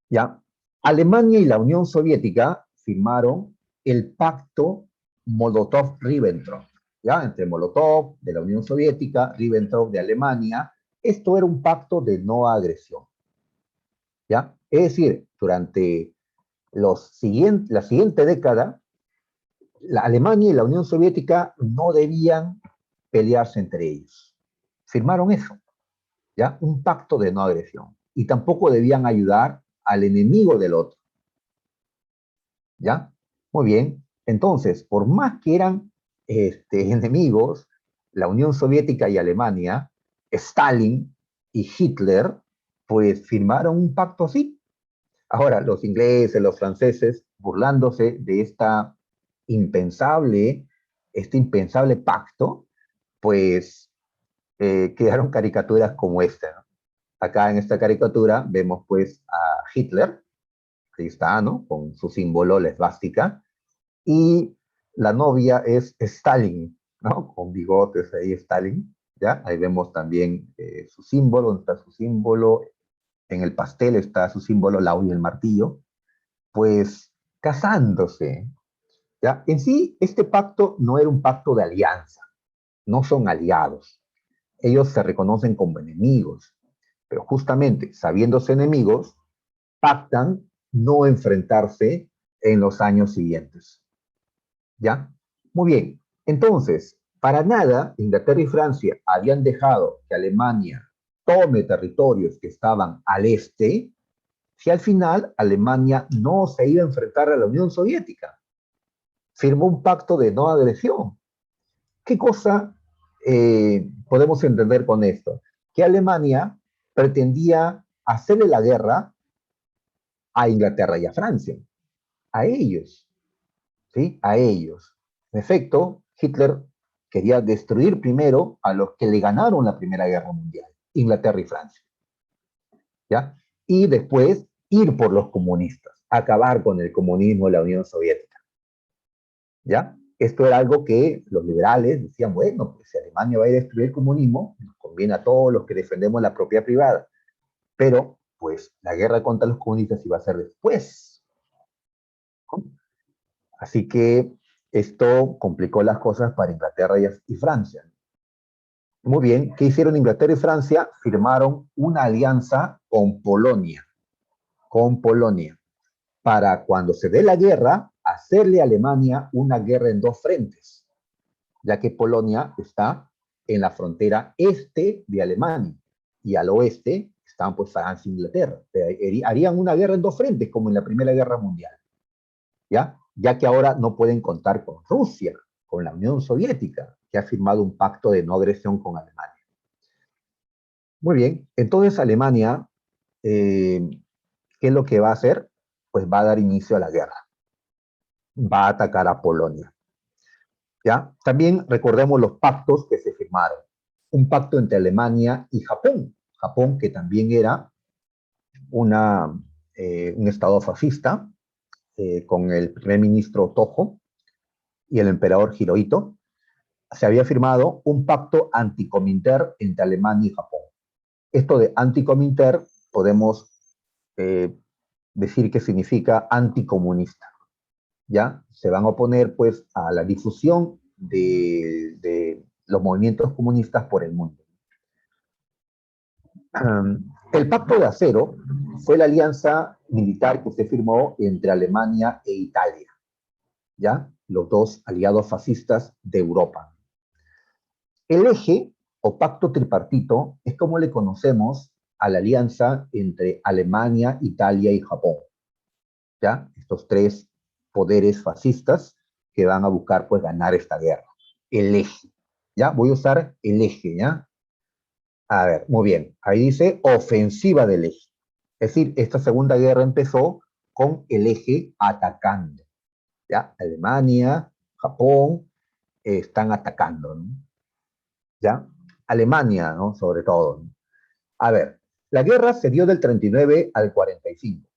ya, Alemania y la Unión Soviética firmaron el pacto Molotov-Ribbentrop, ya, entre Molotov de la Unión Soviética, Ribbentrop de Alemania. Esto era un pacto de no agresión, ya. Es decir, durante la siguiente década, la Alemania y la Unión Soviética no debían pelearse entre ellos. Firmaron eso, ¿ya? Un pacto de no agresión. Y tampoco debían ayudar al enemigo del otro, ¿ya? Muy bien. Entonces, por más que eran enemigos, la Unión Soviética y Alemania, Stalin y Hitler, pues firmaron un pacto así. Ahora, los ingleses, los franceses, burlándose de este impensable pacto, pues quedaron caricaturas como esta, ¿no? Acá en esta caricatura vemos pues a Hitler, ahí está, ¿no?, con su símbolo, la esvástica, y la novia es Stalin, ¿no?, con bigotes ahí Stalin, ¿ya? Ahí vemos también su símbolo, donde está su símbolo, en el pastel está su símbolo, la hoja y el martillo, pues casándose, ¿ya? En sí, este pacto no era un pacto de alianza, no son aliados, ellos se reconocen como enemigos, pero justamente sabiéndose enemigos, pactan no enfrentarse en los años siguientes, ¿ya? Muy bien, entonces, para nada Inglaterra y Francia habían dejado que Alemania tome territorios que estaban al este, si al final Alemania no se iba a enfrentar a la Unión Soviética. Firmó un pacto de no agresión. ¿Qué cosa podemos entender con esto? Que Alemania pretendía hacerle la guerra a Inglaterra y a Francia, a ellos, ¿sí? A ellos. En efecto, Hitler quería destruir primero a los que le ganaron la Primera Guerra Mundial, Inglaterra y Francia, ¿ya? Y después ir por los comunistas, acabar con el comunismo de la Unión Soviética, ¿ya? Esto era algo que los liberales decían, bueno, pues si Alemania va a destruir el comunismo, nos conviene a todos los que defendemos la propiedad privada. Pero, pues, la guerra contra los comunistas iba a ser después, ¿no? Así que esto complicó las cosas para Inglaterra y Francia. Muy bien, ¿qué hicieron Inglaterra y Francia? Firmaron una alianza con Polonia, para cuando se dé la guerra, hacerle a Alemania una guerra en dos frentes, ya que Polonia está en la frontera este de Alemania y al oeste están pues Francia e Inglaterra. Harían una guerra en dos frentes, como en la Primera Guerra Mundial, ya que ahora no pueden contar con Rusia, con la Unión Soviética, que ha firmado un pacto de no agresión con Alemania. Muy bien, entonces Alemania, ¿qué es lo que va a hacer? Pues va a dar inicio a la guerra. Va a atacar a Polonia. ¿Ya? También recordemos los pactos que se firmaron. Un pacto entre Alemania y Japón. Japón, que también era un estado fascista, con el primer ministro Tojo y el emperador Hirohito. Se había firmado un pacto anticominter entre Alemania y Japón. Esto de anticominter podemos decir que significa anticomunista. ¿Ya? Se van a oponer pues a la difusión de los movimientos comunistas por el mundo. El Pacto de Acero fue la alianza militar que se firmó entre Alemania e Italia, ¿ya? Los dos aliados fascistas de Europa. El eje o pacto tripartito es como le conocemos a la alianza entre Alemania, Italia y Japón, ¿ya? Estos tres poderes fascistas que van a buscar pues ganar esta guerra. El eje, ¿ya? Voy a usar el eje, ¿ya? A ver, muy bien. Ahí dice ofensiva del eje. Es decir, esta segunda guerra empezó con el eje atacando, ¿ya? Alemania, Japón están atacando, ¿no? ¿Ya? Alemania, ¿no? Sobre todo, ¿no? A ver, la guerra se dio del 39 al 45.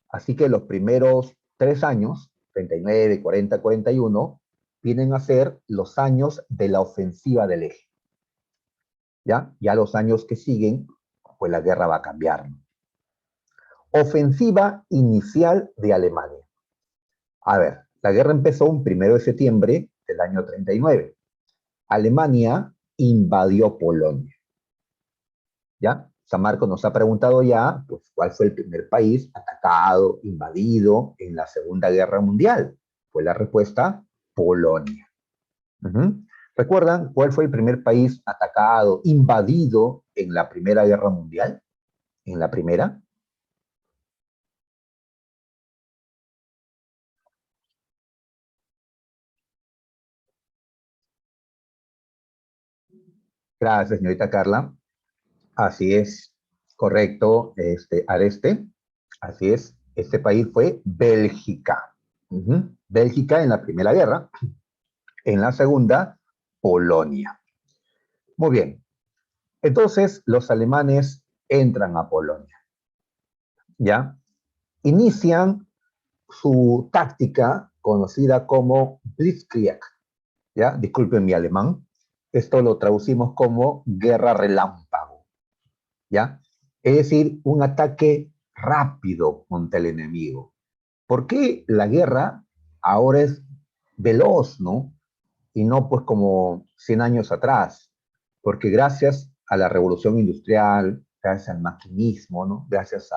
Así que los primeros 3 años, 39, 40, 41, vienen a ser los años de la ofensiva del eje. ¿Ya? Ya los años que siguen, pues la guerra va a cambiar, ¿no? Ofensiva inicial de Alemania. A ver, la guerra empezó un 1 de septiembre del año 39. Alemania invadió Polonia. ¿Ya? San Marcos nos ha preguntado ya, pues, ¿cuál fue el primer país atacado, invadido en la Segunda Guerra Mundial? Fue la respuesta, Polonia. ¿Recuerdan cuál fue el primer país atacado, invadido en la Primera Guerra Mundial? ¿En la primera? Gracias, señorita Carla. Así es, correcto, Areste. Así es, este país fue Bélgica. Bélgica en la Primera Guerra. En la Segunda, Polonia. Muy bien. Entonces, los alemanes entran a Polonia, ¿ya? Inician su táctica conocida como Blitzkrieg, ¿ya? Disculpen mi alemán. Esto lo traducimos como guerra relámpago, ¿ya? Es decir, un ataque rápido contra el enemigo. ¿Por qué la guerra ahora es veloz, ¿no? Y no pues como 100 años atrás, porque gracias a la revolución industrial, gracias al maquinismo, ¿no? Gracias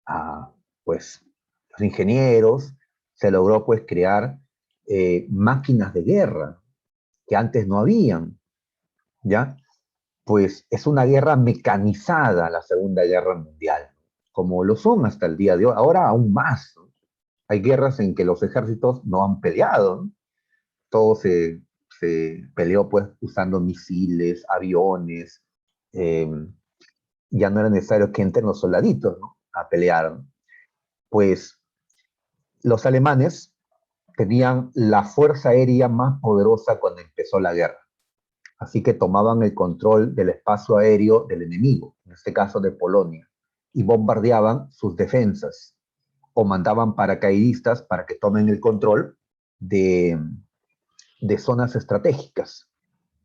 a pues los ingenieros, se logró pues crear máquinas de guerra que antes no habían, ¿ya? Pues es una guerra mecanizada la Segunda Guerra Mundial, como lo son hasta el día de hoy, ahora aún más, ¿no? Hay guerras en que los ejércitos no han peleado, ¿no? Todo se peleó pues usando misiles, aviones, eh, ya no era necesario que entren los soldaditos, ¿no? A pelear, ¿no? Pues los alemanes tenían la fuerza aérea más poderosa cuando empezó la guerra, así que tomaban el control del espacio aéreo del enemigo, en este caso de Polonia, y bombardeaban sus defensas o mandaban paracaidistas para que tomen el control de, de zonas estratégicas.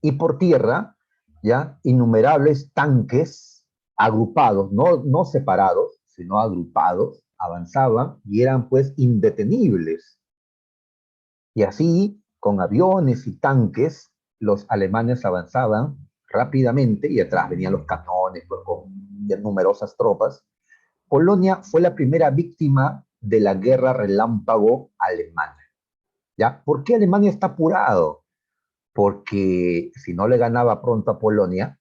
Y por tierra, ya, innumerables tanques agrupados, no separados, sino agrupados, avanzaban y eran pues indetenibles. Y así, con aviones y tanques, los alemanes avanzaban rápidamente y atrás venían los cañones pues, con numerosas tropas. Polonia fue la primera víctima de la guerra relámpago alemana. ¿Ya? ¿Por qué Alemania está apurado? Porque si no le ganaba pronto a Polonia,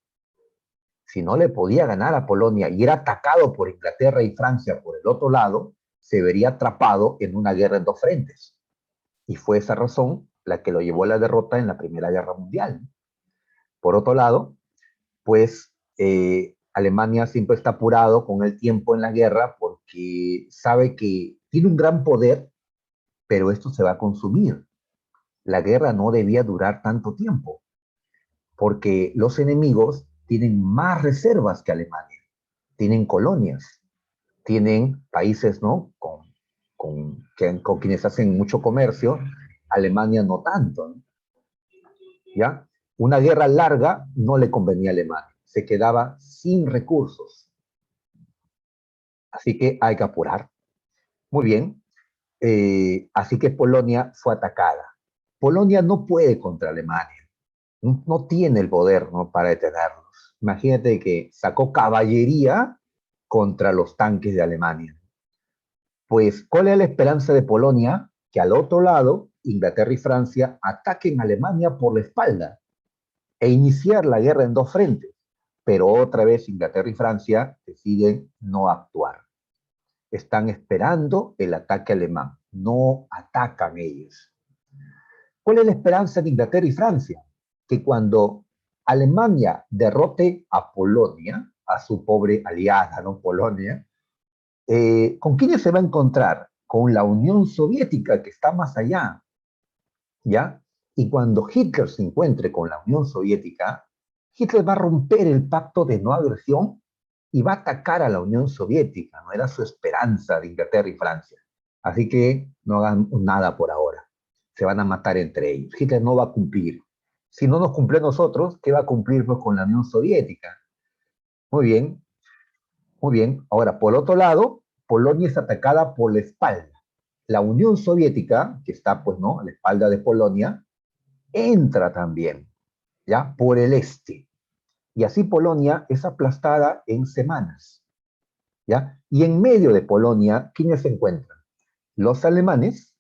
si no le podía ganar a Polonia y era atacado por Inglaterra y Francia por el otro lado, se vería atrapado en una guerra en dos frentes. Y fue esa razón la que lo llevó a la derrota en la Primera Guerra Mundial. Por otro lado, pues Alemania siempre está apurado con el tiempo en la guerra porque sabe que tiene un gran poder, pero esto se va a consumir. La guerra no debía durar tanto tiempo, porque los enemigos tienen más reservas que Alemania, tienen colonias, tienen países, ¿no? Con quienes hacen mucho comercio, Alemania no tanto, ¿no? ¿Ya? Una guerra larga no le convenía a Alemania, se quedaba sin recursos, así que hay que apurar. Muy bien, así que Polonia fue atacada. Polonia no puede contra Alemania, no tiene el poder, ¿no?, para detenerlos. Imagínate que sacó caballería contra los tanques de Alemania. Pues, ¿cuál es la esperanza de Polonia? Que al otro lado, Inglaterra y Francia ataquen a Alemania por la espalda e iniciar la guerra en dos frentes. Pero otra vez Inglaterra y Francia deciden no actuar. Están esperando el ataque alemán, no atacan ellos. ¿Cuál es la esperanza de Inglaterra y Francia? Que cuando Alemania derrote a Polonia, a su pobre aliada, ¿no? Polonia, ¿con quiénes se va a encontrar? Con la Unión Soviética, que está más allá, ¿ya? Y cuando Hitler se encuentre con la Unión Soviética, Hitler va a romper el pacto de no agresión y va a atacar a la Unión Soviética, no era su esperanza de Inglaterra y Francia. Así que no hagan nada por ahora, se van a matar entre ellos. Hitler no va a cumplir. Si no nos cumple a nosotros, ¿qué va a cumplir pues, con la Unión Soviética? Muy bien, muy bien. Ahora, por otro lado, Polonia es atacada por la espalda. La Unión Soviética, que está pues, ¿no?, a la espalda de Polonia, entra también, ¿ya? Por el este. Y así Polonia es aplastada en semanas, ¿ya? Y en medio de Polonia, ¿quiénes se encuentran? Los alemanes,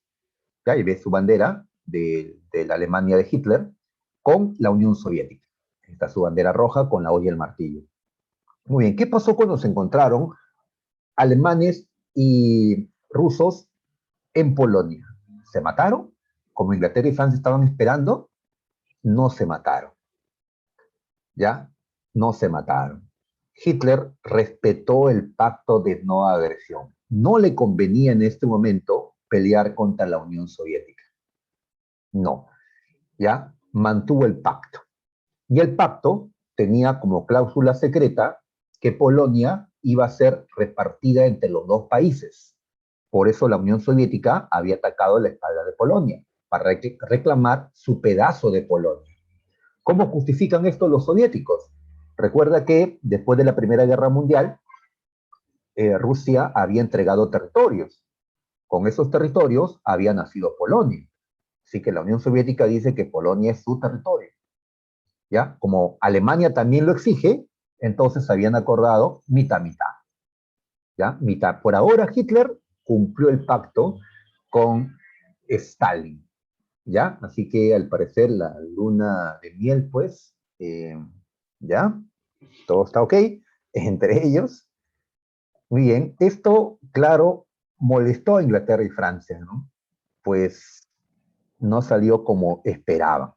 ¿ya? Y ves su bandera de la Alemania de Hitler, con la Unión Soviética. Está su bandera roja con la olla y el martillo. Muy bien, ¿qué pasó cuando se encontraron alemanes y rusos en Polonia? ¿Se mataron? Como Inglaterra y Francia estaban esperando, no se mataron. ¿Ya? No se mataron. Hitler respetó el pacto de no agresión. No le convenía en este momento pelear contra la Unión Soviética. No, ¿ya? Mantuvo el pacto. Y el pacto tenía como cláusula secreta que Polonia iba a ser repartida entre los dos países. Por eso la Unión Soviética había atacado la espalda de Polonia, para reclamar su pedazo de Polonia. ¿Cómo justifican esto los soviéticos? Recuerda que después de la Primera Guerra Mundial, Rusia había entregado territorios. Con esos territorios había nacido Polonia. Así que la Unión Soviética dice que Polonia es su territorio. ¿Ya? Como Alemania también lo exige, entonces habían acordado mitad-mitad. ¿Ya? Mitad. Por ahora Hitler cumplió el pacto con Stalin. ¿Ya? Así que al parecer la luna de miel, pues, ¿ya? Todo está ok entre ellos. Muy bien, esto, claro, molestó a Inglaterra y Francia, ¿no? Pues no salió como esperaban.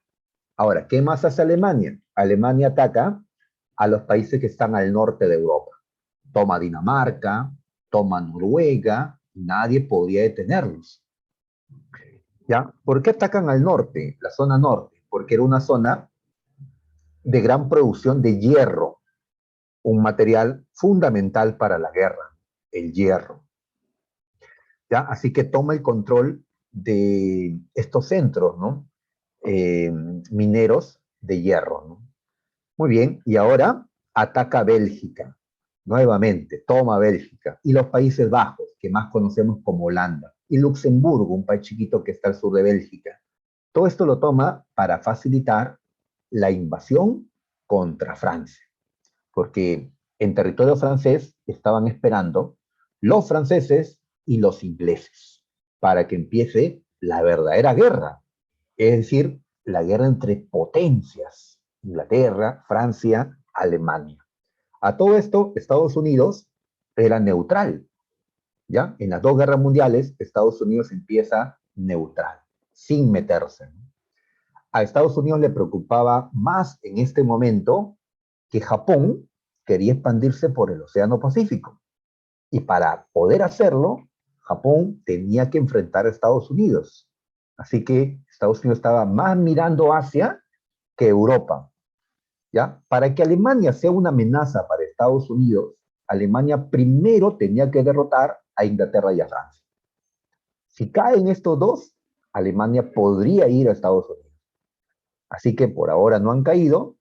Ahora, ¿qué más hace Alemania? Alemania ataca a los países que están al norte de Europa. Toma Dinamarca, toma Noruega, nadie podía detenerlos. ¿Ya? ¿Por qué atacan al norte, la zona norte? Porque era una zona de gran producción de hierro, un material fundamental para la guerra, el hierro. ¿Ya? Así que toma el control de estos centros, ¿no? Mineros de hierro, ¿no? Muy bien, y ahora ataca Bélgica, nuevamente, toma Bélgica, y los Países Bajos, que más conocemos como Holanda, y Luxemburgo, un país chiquito que está al sur de Bélgica. Todo esto lo toma para facilitar la invasión contra Francia, porque en territorio francés estaban esperando los franceses y los ingleses para que empiece la verdadera guerra, es decir, la guerra entre potencias, Inglaterra, Francia, Alemania. A todo esto, Estados Unidos era neutral, ¿ya? En las dos guerras mundiales, Estados Unidos empieza neutral, sin meterse. A Estados Unidos le preocupaba más en este momento que Japón quería expandirse por el Océano Pacífico. Y para poder hacerlo, Japón tenía que enfrentar a Estados Unidos. Así que Estados Unidos estaba más mirando hacia que Europa. ¿Ya? Para que Alemania sea una amenaza para Estados Unidos, Alemania primero tenía que derrotar a Inglaterra y a Francia. Si caen estos dos, Alemania podría ir a Estados Unidos. Así que por ahora no han caído.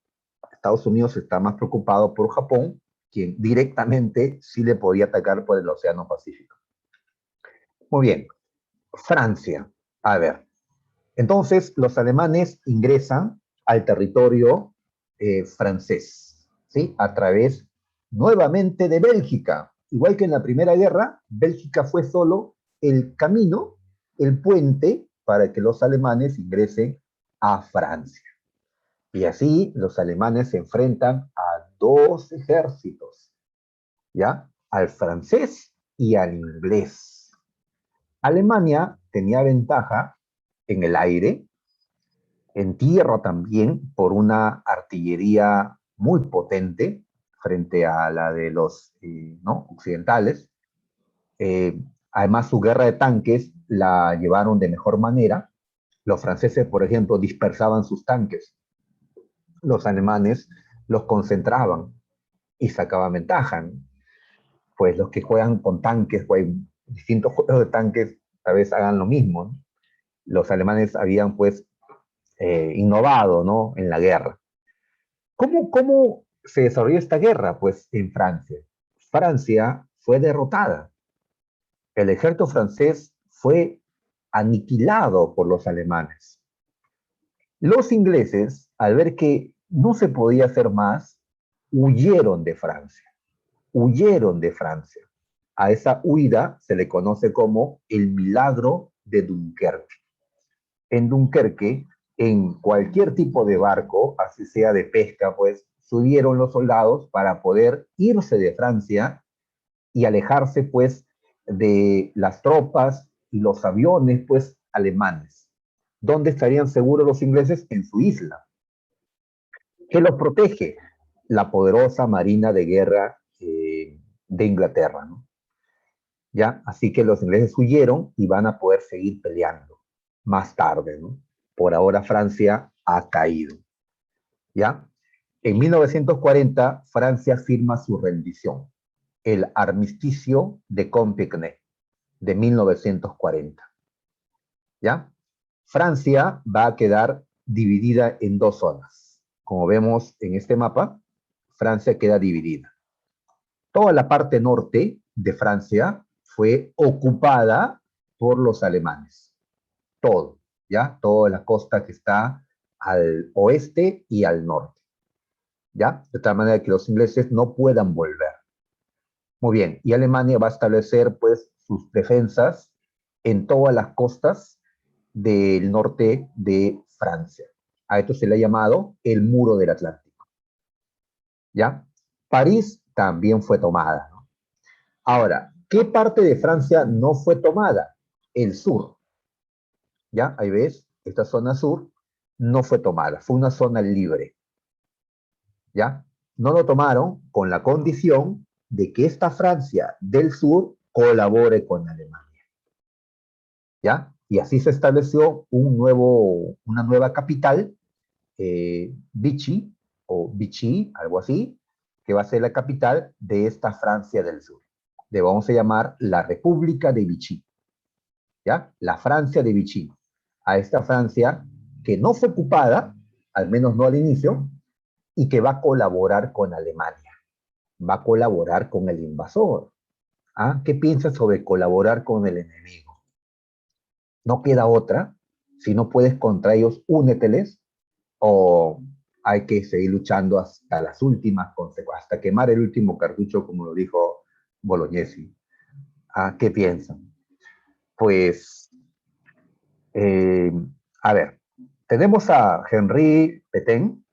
Estados Unidos está más preocupado por Japón, quien directamente sí le podía atacar por el Océano Pacífico. Muy bien, Francia. A ver, entonces los alemanes ingresan al territorio francés, ¿sí? A través nuevamente de Bélgica. Igual que en la Primera Guerra, Bélgica fue solo el camino, el puente para que los alemanes ingresen a Francia. Y así los alemanes se enfrentan a dos ejércitos, ¿ya? Al francés y al inglés. Alemania tenía ventaja en el aire, en tierra también, por una artillería muy potente frente a la de los ¿no? occidentales. Eh, Además, su guerra de tanques la llevaron de mejor manera. Los franceses, por ejemplo, dispersaban sus tanques. Los alemanes los concentraban y sacaban ventaja. Pues los que juegan con tanques, pues distintos juegos de tanques, tal vez hagan lo mismo. ¿No? Los alemanes habían pues innovado, ¿no? En la guerra. ¿Cómo se desarrolló esta guerra? Pues en Francia. Francia fue derrotada. El ejército francés fue aniquilado por los alemanes. Los ingleses, al ver que no se podía hacer más, huyeron de Francia. Huyeron de Francia. A esa huida se le conoce como el milagro de Dunkerque. En Dunkerque, en cualquier tipo de barco, así sea de pesca, pues subieron los soldados para poder irse de Francia y alejarse pues de las tropas y los aviones pues alemanes. ¿Dónde estarían seguros los ingleses? En su isla. ¿Qué los protege? La poderosa marina de guerra de Inglaterra, ¿no? ¿Ya? Así que los ingleses huyeron y van a poder seguir peleando más tarde, ¿no? Por ahora Francia ha caído, ¿ya? En 1940, Francia firma su rendición, el armisticio de Compiègne de 1940, ¿ya? Francia va a quedar dividida en dos zonas. Como vemos en este mapa, Francia queda dividida. Toda la parte norte de Francia fue ocupada por los alemanes. Todo, ¿ya? Toda la costa que está al oeste y al norte, ¿ya? De tal manera que los ingleses no puedan volver. Muy bien, y Alemania va a establecer, pues, sus defensas en todas las costas del norte de Francia. A esto se le ha llamado el Muro del Atlántico, ¿ya? París también fue tomada, ¿no? Ahora, ¿qué parte de Francia no fue tomada? El sur, ¿ya? Ahí ves, esta zona sur no fue tomada, fue una zona libre, ¿ya? No lo tomaron con la condición de que esta Francia del sur colabore con Alemania, ¿ya? Y así se estableció una nueva capital, Vichy, o Vichy, algo así, que va a ser la capital de esta Francia del sur. Le vamos a llamar la República de Vichy, ¿ya? La Francia de Vichy. A esta Francia que no fue ocupada, al menos no al inicio, y que va a colaborar con Alemania, va a colaborar con el invasor. ¿Ah? ¿Qué piensas sobre colaborar con el enemigo? No queda otra. Si no puedes contra ellos, úneteles o hay que seguir luchando hasta las últimas consecuencias, hasta quemar el último cartucho, como lo dijo Bolognesi. ¿Ah? ¿Qué piensan? Pues Eh, a ver, tenemos a Henri Pétain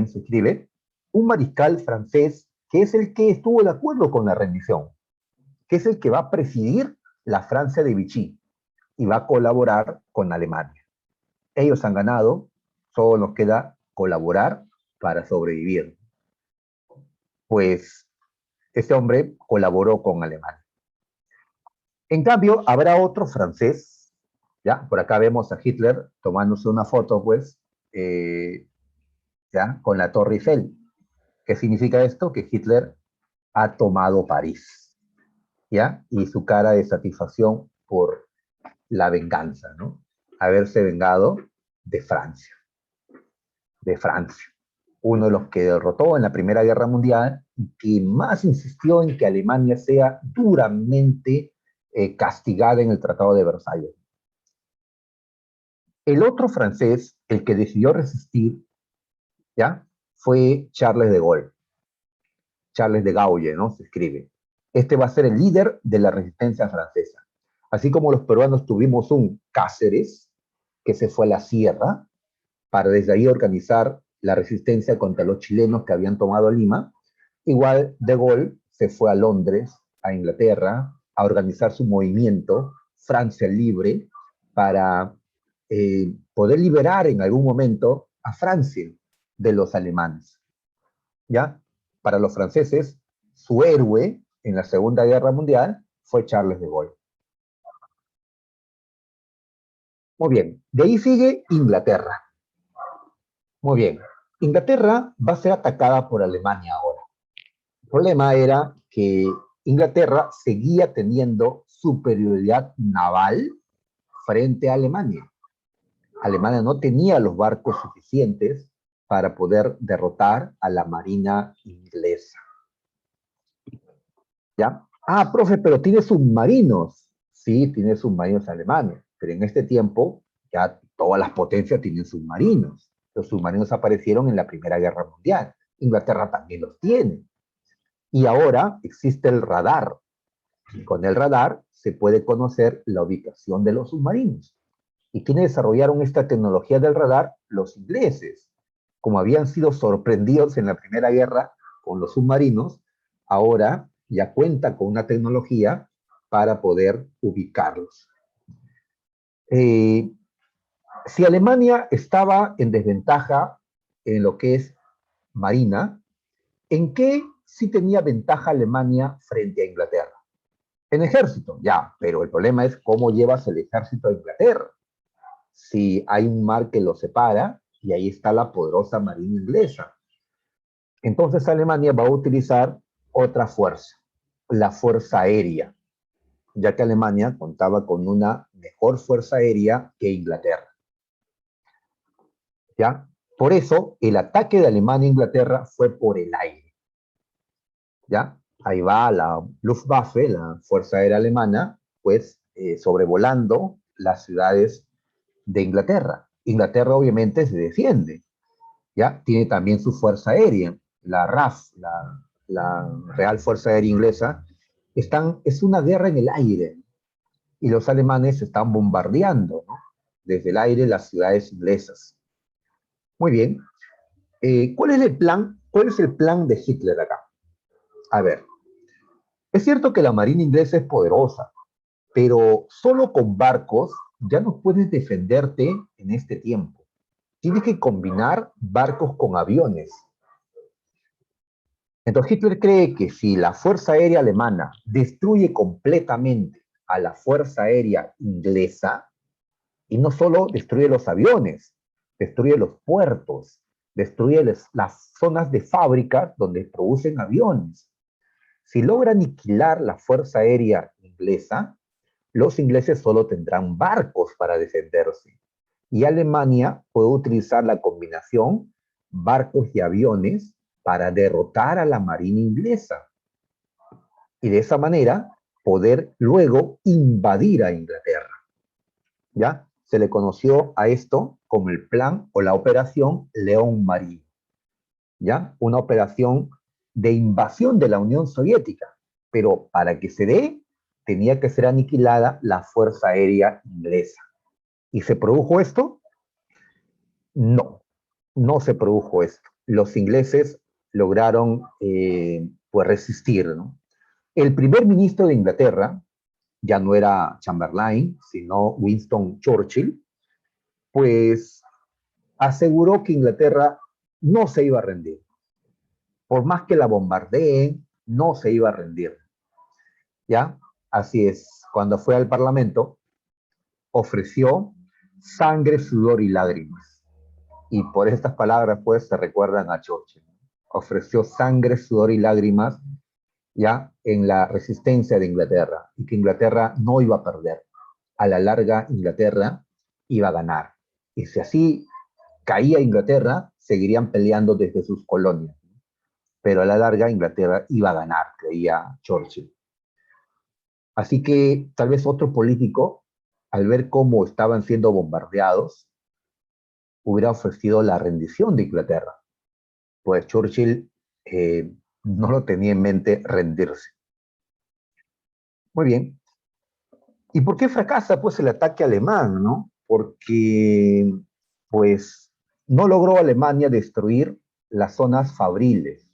se escribe, un mariscal francés que es el que estuvo de acuerdo con la rendición, que es el que va a presidir la Francia de Vichy y va a colaborar con Alemania. Ellos han ganado, solo nos queda colaborar para sobrevivir. Pues este hombre colaboró con Alemania. En cambio, habrá otro francés, ¿ya? Por acá vemos a Hitler tomándose una foto, pues, eh, ¿ya? Con la Torre Eiffel. ¿Qué significa esto? Que Hitler ha tomado París, ¿ya? Y su cara de satisfacción por la venganza, ¿no? Haberse vengado de Francia, de Francia. Uno de los que derrotó en la Primera Guerra Mundial y que más insistió en que Alemania sea duramente castigada en el Tratado de Versalles. El otro francés, el que decidió resistir, ¿ya? Fue Charles de Gaulle. Charles de Gaulle, ¿no? Se escribe. Este va a ser el líder de la resistencia francesa. Así como los peruanos tuvimos un Cáceres, que se fue a la sierra, para desde ahí organizar la resistencia contra los chilenos que habían tomado Lima, igual de Gaulle se fue a Londres, a Inglaterra, a organizar su movimiento Francia Libre para poder liberar en algún momento a Francia de los alemanes. ¿Ya? Para los franceses, su héroe en la Segunda Guerra Mundial fue Charles de Gaulle. Muy bien, de ahí sigue Inglaterra. Muy bien, Inglaterra va a ser atacada por Alemania ahora. El problema era que Inglaterra seguía teniendo superioridad naval frente a Alemania. Alemania no tenía los barcos suficientes para poder derrotar a la marina inglesa. ¿Ya? Ah, profe, pero tiene submarinos. Sí, tiene submarinos alemanes, pero en este tiempo ya todas las potencias tienen submarinos. Los submarinos aparecieron en la Primera Guerra Mundial. Inglaterra también los tiene. Y ahora existe el radar. Y con el radar se puede conocer la ubicación de los submarinos. ¿Y quiénes desarrollaron esta tecnología del radar? Los ingleses. Como habían sido sorprendidos en la Primera Guerra con los submarinos, ahora ya cuenta con una tecnología para poder ubicarlos. Eh, si Alemania estaba en desventaja en lo que es marina, ¿en qué sí tenía ventaja Alemania frente a Inglaterra? En ejército, ya, pero el problema es cómo llevas el ejército a Inglaterra. Si hay un mar que lo separa y ahí está la poderosa marina inglesa. Entonces Alemania va a utilizar otra fuerza, la fuerza aérea, ya que Alemania contaba con una mejor fuerza aérea que Inglaterra. ¿Ya? Por eso el ataque de Alemania a Inglaterra fue por el aire. ¿Ya? Ahí va la Luftwaffe, la Fuerza Aérea Alemana, pues sobrevolando las ciudades de Inglaterra. Inglaterra obviamente se defiende, ¿ya? Tiene también su fuerza aérea, la RAF, la Real Fuerza Aérea Inglesa. Es una guerra en el aire y los alemanes están bombardeando, ¿no? Desde el aire las ciudades inglesas. Muy bien. ¿Cuál es el plan? ¿Cuál es el plan de Hitler acá? A ver, es cierto que la Marina inglesa es poderosa, pero solo con barcos ya no puedes defenderte en este tiempo. Tienes que combinar barcos con aviones. Entonces Hitler cree que si la Fuerza Aérea Alemana destruye completamente a la Fuerza Aérea Inglesa, y no solo destruye los aviones, destruye los puertos, destruye las zonas de fábrica donde producen aviones. Si logra aniquilar la Fuerza Aérea Inglesa, los ingleses solo tendrán barcos para defenderse. Y Alemania puede utilizar la combinación barcos y aviones para derrotar a la marina inglesa. Y de esa manera poder luego invadir a Inglaterra. ¿Ya? Se le conoció a esto como el plan o la operación León Marino. ¿Ya? Una operación de invasión de la Unión Soviética. Pero para que se dé, tenía que ser aniquilada la Fuerza Aérea Inglesa. ¿Y se produjo esto? No, no se produjo esto. Los ingleses lograron pues resistir, ¿no? El primer ministro de Inglaterra ya no era Chamberlain, sino Winston Churchill, pues aseguró que Inglaterra no se iba a rendir. Por más que la bombardeen, no se iba a rendir. ¿Ya? Así es. Cuando fue al Parlamento, ofreció sangre, sudor y lágrimas. Y por estas palabras, pues, se recuerdan a Churchill. Ofreció sangre, sudor y lágrimas ya en la resistencia de Inglaterra y que Inglaterra no iba a perder. A la larga, Inglaterra iba a ganar. Y si así caía Inglaterra, seguirían peleando desde sus colonias. Pero a la larga, Inglaterra iba a ganar, creía Churchill. Así que tal vez otro político, al ver cómo estaban siendo bombardeados, hubiera ofrecido la rendición de Inglaterra. Pues Churchill no lo tenía en mente rendirse. Muy bien. ¿Y por qué fracasa pues el ataque alemán, no? Porque pues no logró Alemania destruir las zonas fabriles,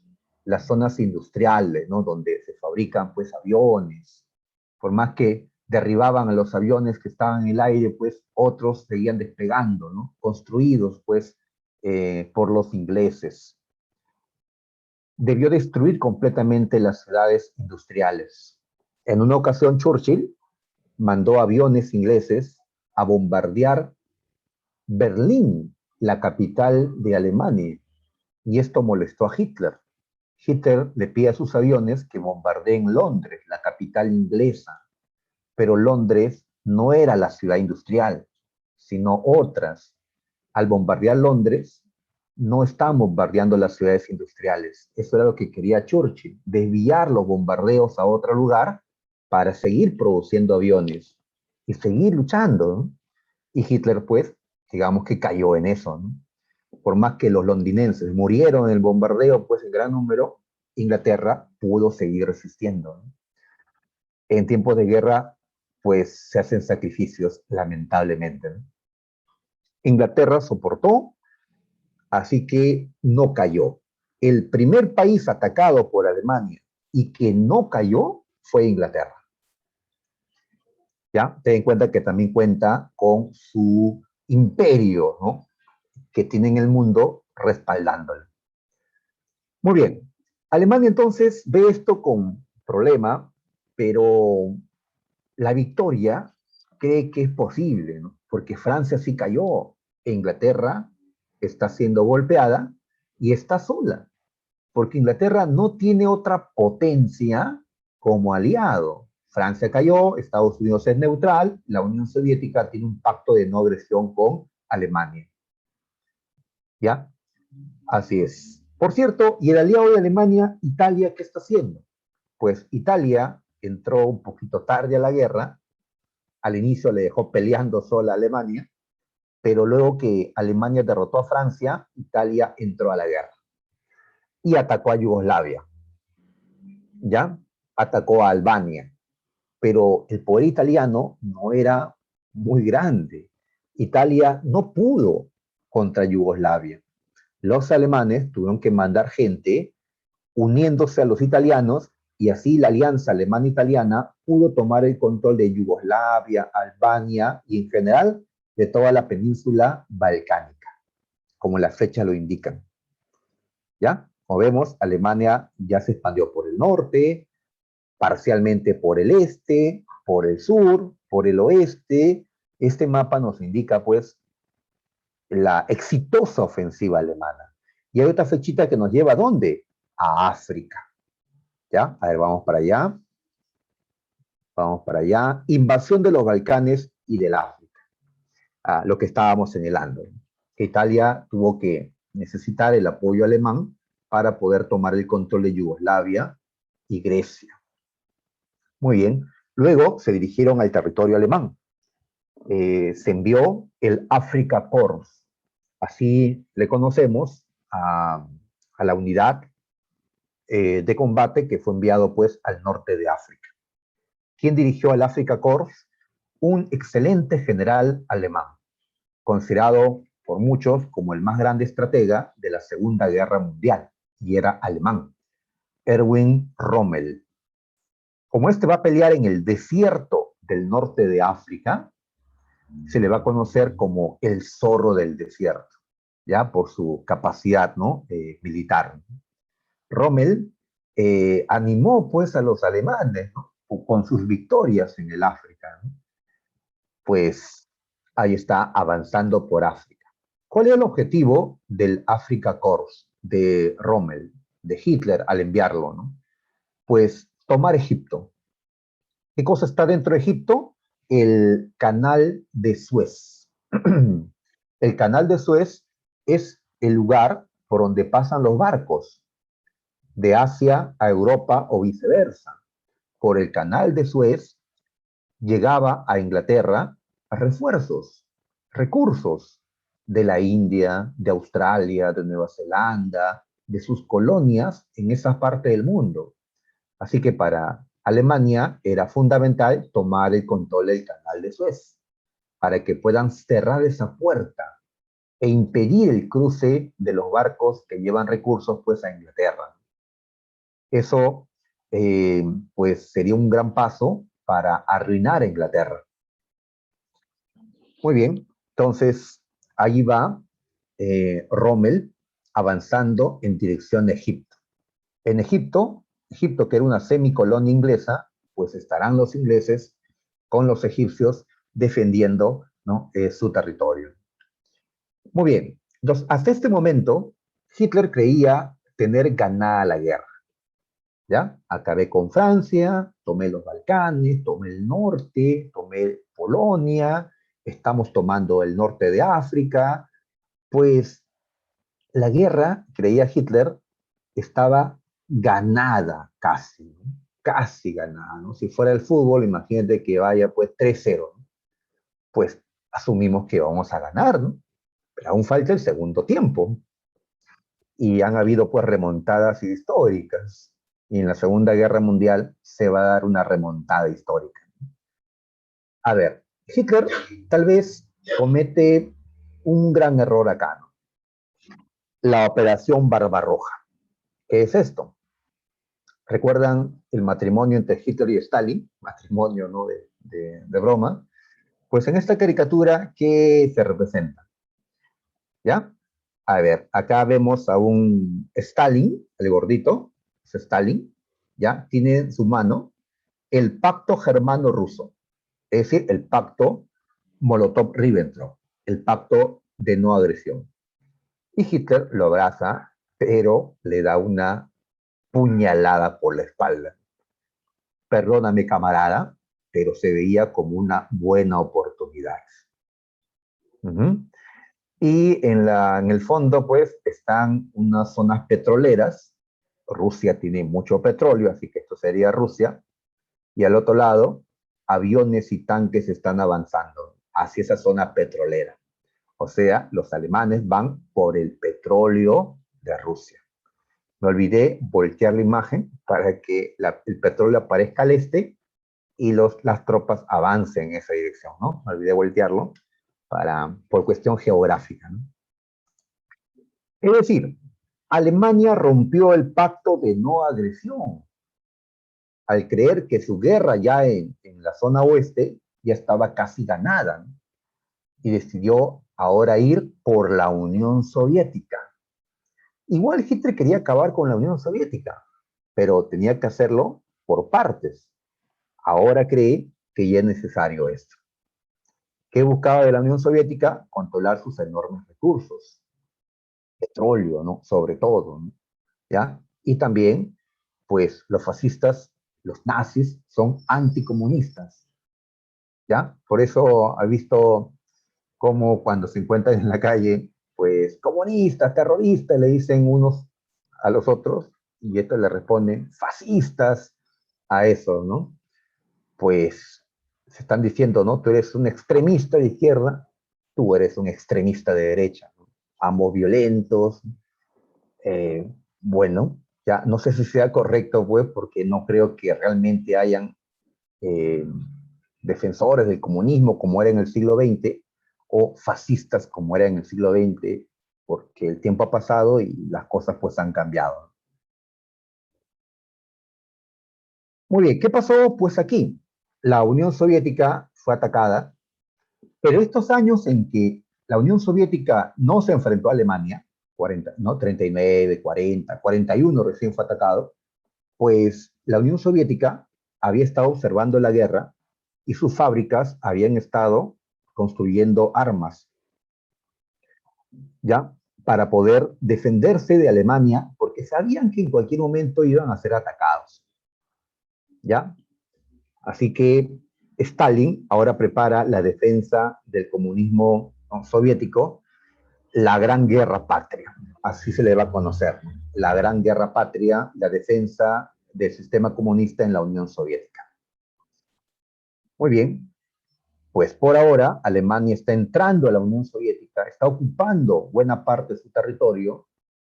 las zonas industriales, ¿no? Donde se fabrican pues aviones. Por más que derribaban a los aviones que estaban en el aire, pues otros seguían despegando, ¿no? Construidos pues por los ingleses. Debió destruir completamente las ciudades industriales. En una ocasión Churchill mandó aviones ingleses a bombardear Berlín, la capital de Alemania, y esto molestó a Hitler. Hitler le pide a sus aviones que bombardeen Londres, la capital inglesa, pero Londres no era la ciudad industrial, sino otras. Al bombardear Londres, no estaban bombardeando las ciudades industriales. Eso era lo que quería Churchill, desviar los bombardeos a otro lugar para seguir produciendo aviones y seguir luchando, ¿no? Y Hitler, pues, digamos que cayó en eso, ¿no? Por más que los londinenses murieron en el bombardeo, pues en gran número, Inglaterra pudo seguir resistiendo, ¿no? En tiempos de guerra, pues se hacen sacrificios, lamentablemente, ¿no? Inglaterra soportó, así que no cayó. El primer país atacado por Alemania y que no cayó fue Inglaterra. ¿Ya? Ten en cuenta que también cuenta con su imperio, ¿no? Que tiene en el mundo respaldándolo. Muy bien. Alemania entonces ve esto con problema, pero la victoria cree que es posible, ¿no? Porque Francia sí cayó, e Inglaterra está siendo golpeada y está sola, porque Inglaterra no tiene otra potencia como aliado. Francia cayó, Estados Unidos es neutral, la Unión Soviética tiene un pacto de no agresión con Alemania. ¿Ya? Así es. Por cierto, y el aliado de Alemania, Italia, ¿qué está haciendo? Pues Italia entró un poquito tarde a la guerra, al inicio le dejó peleando sola a Alemania, pero luego que Alemania derrotó a Francia, Italia entró a la guerra y atacó a Yugoslavia, ¿ya? Atacó a Albania, pero el poder italiano no era muy grande. Italia no pudo contra Yugoslavia. Los alemanes tuvieron que mandar gente uniéndose a los italianos y así la alianza alemana-italiana pudo tomar el control de Yugoslavia, Albania y en general de toda la península balcánica, como las fechas lo indican. ¿Ya? Como vemos, Alemania ya se expandió por el norte, parcialmente por el este, por el sur, por el oeste. Este mapa nos indica, pues, la exitosa ofensiva alemana. Y hay otra fechita que nos lleva ¿a dónde? A África. ¿Ya? A ver, vamos para allá. Vamos para allá. Invasión de los Balcanes y del África. Lo que estábamos señalando. Italia tuvo que necesitar el apoyo alemán para poder tomar el control de Yugoslavia y Grecia. Muy bien. Luego se dirigieron al territorio alemán. Se envió el Afrika Korps. Así le conocemos a la unidad de combate que fue enviado pues al norte de África. ¿Quién dirigió al Afrika Korps? Un excelente general alemán, considerado por muchos como el más grande estratega de la Segunda Guerra Mundial, y era alemán, Erwin Rommel. Como este va a pelear en el desierto del norte de África, se le va a conocer como el zorro del desierto, ya por su capacidad, ¿no? Militar. Rommel animó pues a los alemanes, ¿no? Con sus victorias en el África, ¿no? Pues ahí está avanzando por África. ¿Cuál es el objetivo del Africa Corps de Rommel, de Hitler al enviarlo, ¿no? Pues tomar Egipto. ¿Qué cosa está dentro de Egipto? El canal de Suez. El canal de Suez es el lugar por donde pasan los barcos de Asia a Europa o viceversa. Por el canal de Suez llegaba a Inglaterra a refuerzos, recursos de la India, de Australia, de Nueva Zelanda, de sus colonias en esa parte del mundo. Así que para Alemania era fundamental tomar el control del canal de Suez para que puedan cerrar esa puerta e impedir el cruce de los barcos que llevan recursos pues a Inglaterra. Eso pues sería un gran paso para arruinar a Inglaterra. Muy bien, entonces ahí va Rommel avanzando en dirección de Egipto. En Egipto, Egipto que era una semicolonia inglesa, pues estarán los ingleses con los egipcios defendiendo, ¿no? Su territorio. Muy bien, entonces hasta este momento Hitler creía tener ganada la guerra. ¿Ya? Acabé con Francia, tomé los Balcanes, tomé el norte, tomé Polonia, estamos tomando el norte de África. Pues la guerra, creía Hitler, estaba ganada casi, ¿no? Casi ganada, ¿no? Si fuera el fútbol, imagínate que vaya pues 3-0, ¿no? Pues asumimos que vamos a ganar, ¿no? Pero aún falta el segundo tiempo. Y han habido pues remontadas históricas. Y en la Segunda Guerra Mundial se va a dar una remontada histórica. A ver, Hitler tal vez comete un gran error acá, ¿no? La Operación Barbarroja. ¿Qué es esto? ¿Recuerdan el matrimonio entre Hitler y Stalin? Matrimonio, ¿no? De broma. Pues en esta caricatura, ¿qué se representa? ¿Ya? A ver, acá vemos a un Stalin, el gordito, es Stalin, ¿ya? Tiene en su mano el pacto germano-ruso, es decir, el pacto Molotov-Ribbentrop, el pacto de no agresión. Y Hitler lo abraza, pero le da una puñalada por la espalda. Perdóname, camarada, pero se veía como una buena oportunidad. Y en el fondo, pues, están unas zonas petroleras. Rusia tiene mucho petróleo, así que esto sería Rusia. Y al otro lado, aviones y tanques están avanzando hacia esa zona petrolera. O sea, los alemanes van por el petróleo de Rusia. Me olvidé voltear la imagen para que el petróleo aparezca al este y las tropas avancen en esa dirección, ¿no? Me olvidé voltearlo por cuestión geográfica, ¿no? Es decir, Alemania rompió el pacto de no agresión al creer que su guerra ya en la zona oeste ya estaba casi ganada, ¿no? Y decidió ahora ir por la Unión Soviética. Igual Hitler quería acabar con la Unión Soviética, pero tenía que hacerlo por partes. Ahora cree que ya es necesario esto. ¿Qué buscaba de la Unión Soviética? Controlar sus enormes recursos, petróleo, ¿no? Sobre todo, ¿no? ¿Ya? Y también, pues, los fascistas, los nazis, son anticomunistas, ¿ya? Por eso ha visto cómo cuando se encuentran en la calle, pues, comunistas, terroristas, le dicen unos a los otros, y estos le responden fascistas a eso, ¿no? Pues se están diciendo, ¿no? Tú eres un extremista de izquierda, tú eres un extremista de derecha, ¿no? Ambos violentos. Bueno, ya no sé si sea correcto, pues, porque no creo que realmente hayan eh, defensores del comunismo como era en el siglo XX, o fascistas como era en el siglo XX, porque el tiempo ha pasado y las cosas pues han cambiado. Muy bien, ¿qué pasó pues aquí? La Unión Soviética fue atacada, pero estos años en que la Unión Soviética no se enfrentó a Alemania, 40, ¿no? 39, 40, 41 recién fue atacado, pues la Unión Soviética había estado observando la guerra y sus fábricas habían estado construyendo armas, ¿ya? Para poder defenderse de Alemania, porque sabían que en cualquier momento iban a ser atacados, ¿ya? Así que Stalin ahora prepara la defensa del comunismo, ¿no?, soviético, la Gran Guerra Patria, así se le va a conocer, ¿no? La Gran Guerra Patria, la defensa del sistema comunista en la Unión Soviética. Muy bien, pues por ahora Alemania está entrando a la Unión Soviética, está ocupando buena parte de su territorio,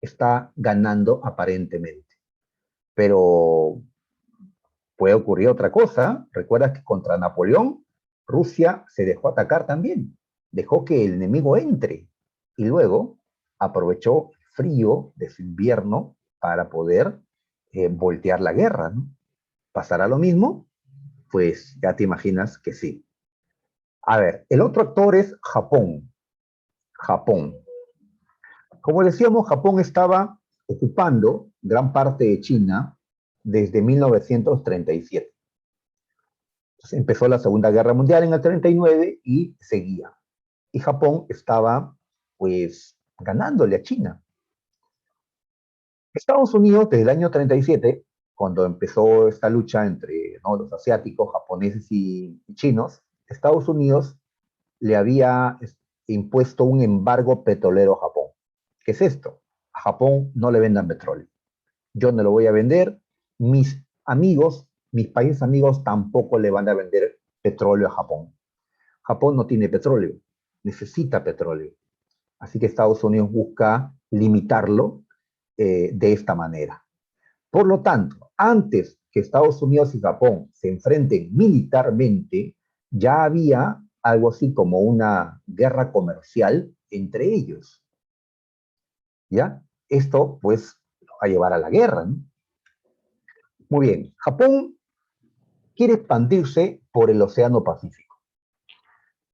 está ganando aparentemente. Pero puede ocurrir otra cosa. Recuerda que contra Napoleón, Rusia se dejó atacar también. Dejó que el enemigo entre y luego aprovechó el frío de su invierno para poder voltear la guerra, ¿no? ¿Pasará lo mismo? Pues ya te imaginas que sí. A ver, el otro actor es Japón. Japón. Como decíamos, Japón estaba ocupando gran parte de China desde 1937. Entonces empezó la Segunda Guerra Mundial en el 39 y seguía. Y Japón estaba, pues, ganándole a China. Estados Unidos, desde el año 37, cuando empezó esta lucha entre, ¿no?, los asiáticos, japoneses y chinos, Estados Unidos le había impuesto un embargo petrolero a Japón. ¿Qué es esto? A Japón no le vendan petróleo. Yo no lo voy a vender, mis amigos, mis países amigos tampoco le van a vender petróleo a Japón. Japón no tiene petróleo, necesita petróleo. Así que Estados Unidos busca limitarlo de esta manera. Por lo tanto, antes que Estados Unidos y Japón se enfrenten militarmente, ya había algo así como una guerra comercial entre ellos. ¿Ya? Esto, pues, va a llevar a la guerra, ¿no? Muy bien, Japón quiere expandirse por el Océano Pacífico,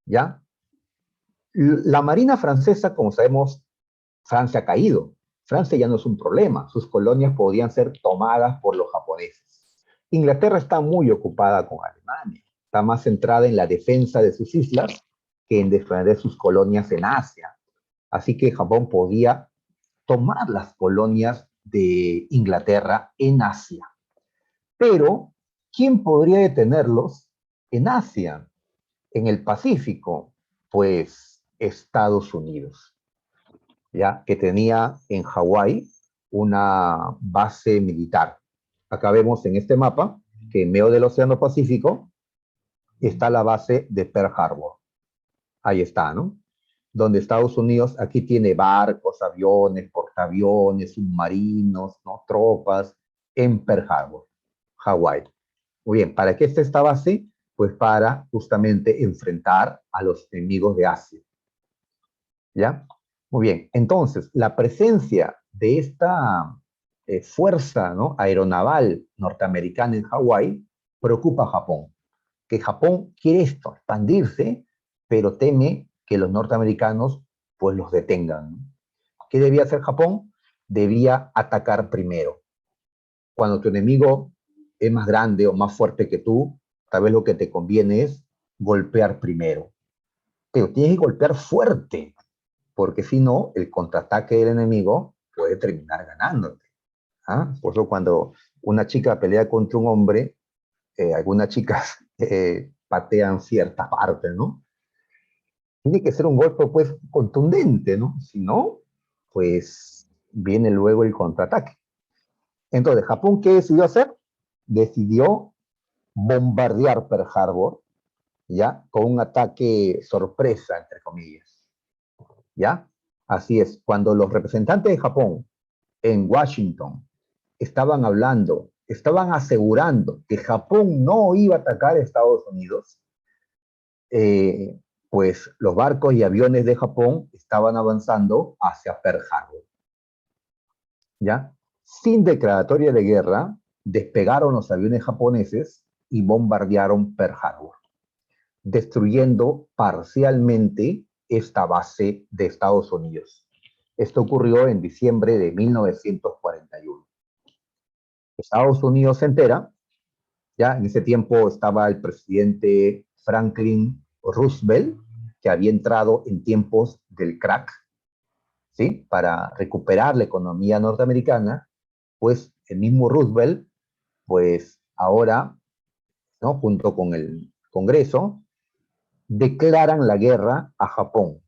¿ya? La Marina francesa, como sabemos, Francia ha caído. Francia ya no es un problema, sus colonias podían ser tomadas por los japoneses. Inglaterra está muy ocupada con Alemania, está más centrada en la defensa de sus islas que en defender sus colonias en Asia. Así que Japón podía tomar las colonias de Inglaterra en Asia. Pero, ¿quién podría detenerlos en Asia, en el Pacífico? Pues Estados Unidos, ya que tenía en Hawái una base militar. Acá vemos en este mapa que en medio del Océano Pacífico está la base de Pearl Harbor. Ahí está, ¿no? Donde Estados Unidos aquí tiene barcos, aviones, portaaviones, submarinos, ¿no?, tropas en Pearl Harbor, Hawái. Muy bien, ¿para qué está esta base? Pues para justamente enfrentar a los enemigos de Asia. ¿Ya? Muy bien, entonces la presencia de esta fuerza, ¿no?, aeronaval norteamericana en Hawái preocupa a Japón. Que Japón quiere esto, expandirse, pero teme que los norteamericanos pues los detengan, ¿no? ¿Qué debía hacer Japón? Debía atacar primero. Cuando tu enemigo es más grande o más fuerte que tú, tal vez lo que te conviene es golpear primero. Pero tienes que golpear fuerte, porque si no, el contraataque del enemigo puede terminar ganándote. ¿Ah? Por eso cuando una chica pelea contra un hombre, algunas chicas patean cierta parte, ¿no? Tiene que ser un golpe, pues, contundente, ¿no? Si no, pues viene luego el contraataque. Entonces, ¿Japón qué decidió hacer? Decidió bombardear Pearl Harbor, ¿ya? Con un ataque sorpresa, entre comillas, ¿ya? Así es, cuando los representantes de Japón en Washington estaban hablando, estaban asegurando que Japón no iba a atacar a Estados Unidos, pues los barcos y aviones de Japón estaban avanzando hacia Pearl Harbor. ¿Ya? Sin declaratoria de guerra, despegaron los aviones japoneses y bombardearon Pearl Harbor, destruyendo parcialmente esta base de Estados Unidos. Esto ocurrió en diciembre de 1941. Estados Unidos se entera, ya en ese tiempo estaba el presidente Franklin Roosevelt, que había entrado en tiempos del crack, ¿sí? Para recuperar la economía norteamericana, pues el mismo Roosevelt, pues ahora, ¿no? Junto con el Congreso, declaran la guerra a Japón,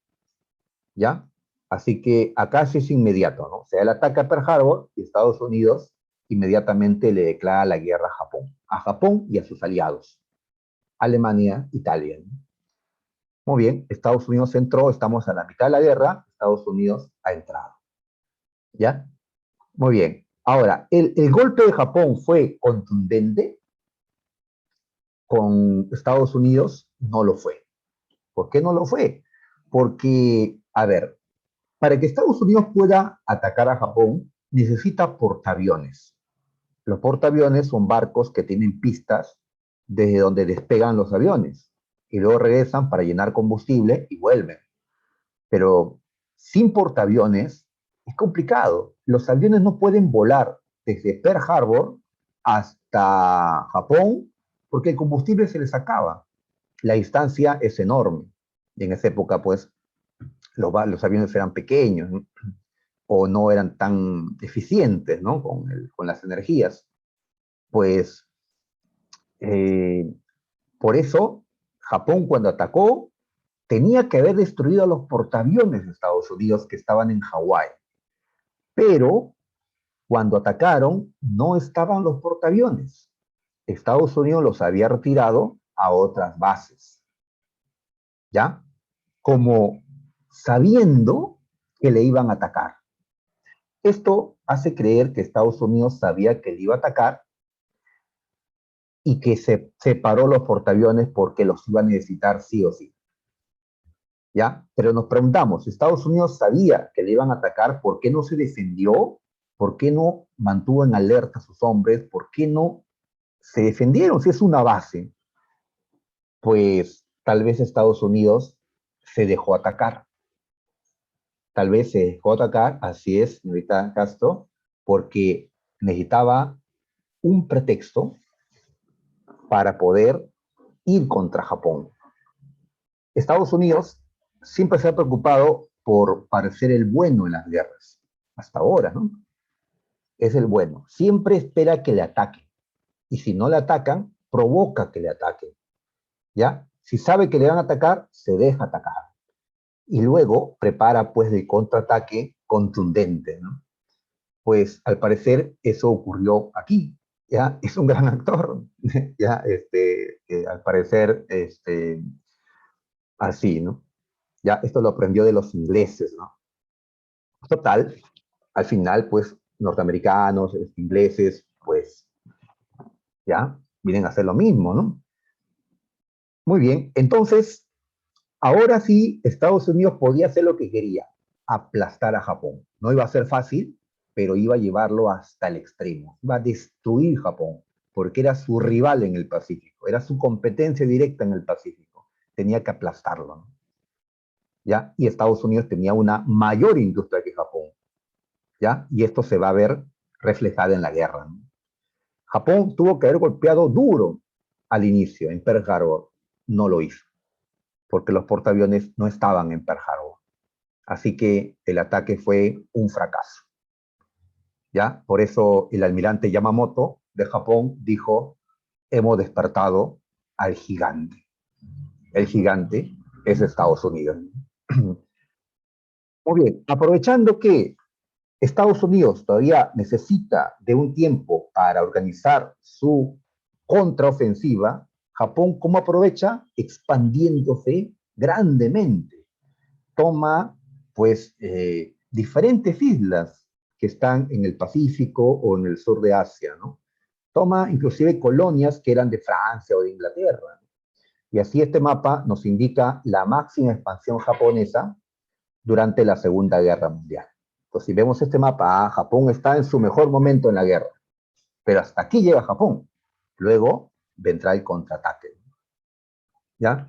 ¿ya? Así que acá sí es inmediato, ¿no? O sea, él ataca a Pearl Harbor y Estados Unidos inmediatamente le declara la guerra a Japón y a sus aliados, Alemania, Italia, ¿no? Muy bien, Estados Unidos entró, estamos a la mitad de la guerra, Estados Unidos ha entrado, ¿ya? Muy bien. Ahora, el golpe de Japón fue contundente con Estados Unidos, no lo fue. ¿Por qué no lo fue? Porque, a ver, para que Estados Unidos pueda atacar a Japón, necesita portaaviones. Los portaaviones son barcos que tienen pistas desde donde despegan los aviones y luego regresan para llenar combustible y vuelven. Pero sin portaaviones es complicado. Los aviones no pueden volar desde Pearl Harbor hasta Japón porque el combustible se les acaba. La distancia es enorme. Y en esa época, pues, los aviones eran pequeños, ¿no? O no eran tan eficientes, ¿no? Con las energías. Pues, eh, por eso, Japón cuando atacó, tenía que haber destruido a los portaaviones de Estados Unidos que estaban en Hawái. Pero cuando atacaron, no estaban los portaaviones. Estados Unidos los había retirado a otras bases, ¿ya? Como sabiendo que le iban a atacar. Esto hace creer que Estados Unidos sabía que le iba a atacar y que se separó los portaaviones porque los iba a necesitar sí o sí. ¿Ya? Pero nos preguntamos, Estados Unidos sabía que le iban a atacar, ¿por qué no se defendió? ¿Por qué no mantuvo en alerta a sus hombres? ¿Por qué no se defendieron? Si es una base, pues tal vez Estados Unidos se dejó atacar. Tal vez se dejó atacar, así es, señorita Castro, porque necesitaba un pretexto para poder ir contra Japón. Estados Unidos siempre se ha preocupado por parecer el bueno en las guerras, hasta ahora, ¿no? Es el bueno. Siempre espera que le ataquen. Y si no le atacan, provoca que le ataquen. ¿Ya? Si sabe que le van a atacar, se deja atacar. Y luego prepara, pues, el contraataque contundente, ¿no? Pues, al parecer, eso ocurrió aquí. ¿Ya? Es un gran actor. ¿Ya? Al parecer, así, ¿no? Ya, esto lo aprendió de los ingleses, ¿no? Total, al final, pues, norteamericanos, ingleses, pues, ya, vienen a hacer lo mismo, ¿no? Muy bien, entonces, ahora sí, Estados Unidos podía hacer lo que quería, aplastar a Japón. No iba a ser fácil, pero iba a llevarlo hasta el extremo. Iba a destruir Japón, porque era su rival en el Pacífico, era su competencia directa en el Pacífico. Tenía que aplastarlo, ¿no? ¿Ya? Y Estados Unidos tenía una mayor industria que Japón, ¿ya? Y esto se va a ver reflejado en la guerra, ¿no? Japón tuvo que haber golpeado duro al inicio en Pearl Harbor, no lo hizo, porque los portaaviones no estaban en Pearl Harbor. Así que el ataque fue un fracaso, ¿ya? Por eso el almirante Yamamoto de Japón dijo, hemos despertado al gigante. El gigante es Estados Unidos. Muy bien, aprovechando que Estados Unidos todavía necesita de un tiempo para organizar su contraofensiva. Japón, ¿cómo aprovecha? Expandiéndose grandemente. Toma, pues, diferentes islas que están en el Pacífico o en el sur de Asia, ¿no? Toma inclusive colonias que eran de Francia o de Inglaterra, ¿no? Y así este mapa nos indica la máxima expansión japonesa durante la Segunda Guerra Mundial. Entonces, si vemos este mapa, Japón está en su mejor momento en la guerra, pero hasta aquí llega Japón. Luego vendrá el contraataque. ¿Ya?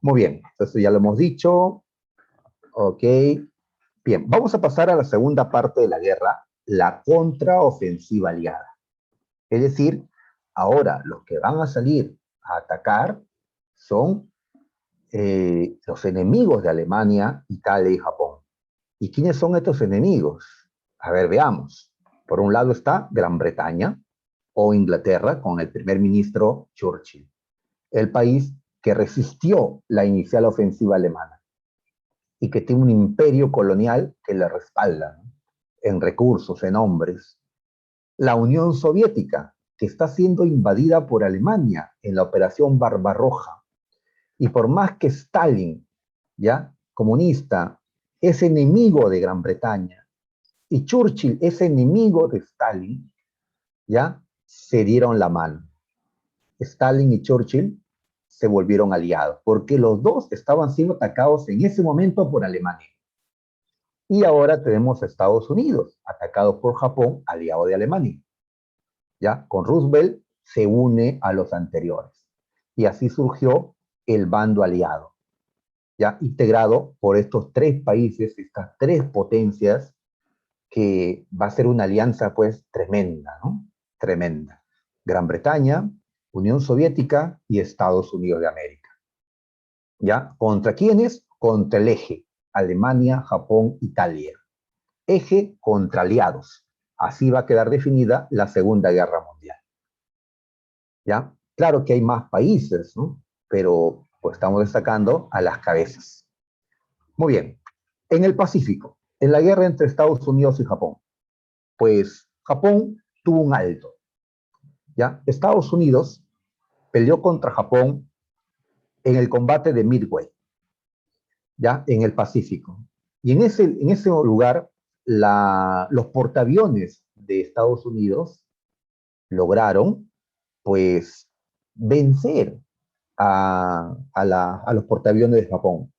Muy bien, entonces ya lo hemos dicho. Ok. Bien, vamos a pasar a la segunda parte de la guerra, la contraofensiva aliada. Es decir, ahora los que van a salir a atacar son los enemigos de Alemania, Italia y Japón. ¿Y quiénes son estos enemigos? A ver, veamos. Por un lado está Gran Bretaña o Inglaterra con el primer ministro Churchill, el país que resistió la inicial ofensiva alemana y que tiene un imperio colonial que le respalda, ¿no? En recursos, en hombres. La Unión Soviética, que está siendo invadida por Alemania en la Operación Barbarroja. Y por más que Stalin, ya comunista, es enemigo de Gran Bretaña y Churchill es enemigo de Stalin, ya se dieron la mano. Stalin y Churchill se volvieron aliados, porque los dos estaban siendo atacados en ese momento por Alemania. Y ahora tenemos a Estados Unidos, atacado por Japón, aliado de Alemania. ¿Ya? Con Roosevelt se une a los anteriores. Y así surgió el bando aliado, ya integrado por estos tres países, estas tres potencias, que va a ser una alianza pues tremenda, ¿no? Tremenda. Gran Bretaña, Unión Soviética y Estados Unidos de América. ¿Ya? ¿Contra quiénes? Contra el eje, Alemania, Japón, Italia. Eje contra aliados. Así va a quedar definida la Segunda Guerra Mundial. ¿Ya? Claro que hay más países, ¿no? Pero pues estamos destacando a las cabezas. Muy bien. En el Pacífico, en la guerra entre Estados Unidos y Japón, pues Japón tuvo un alto. ¿Ya? Estados Unidos peleó contra Japón en el combate de Midway, ¿ya? En el Pacífico. Y en ese lugar, los portaaviones de Estados Unidos lograron, pues, vencer a los portaaviones de Japón.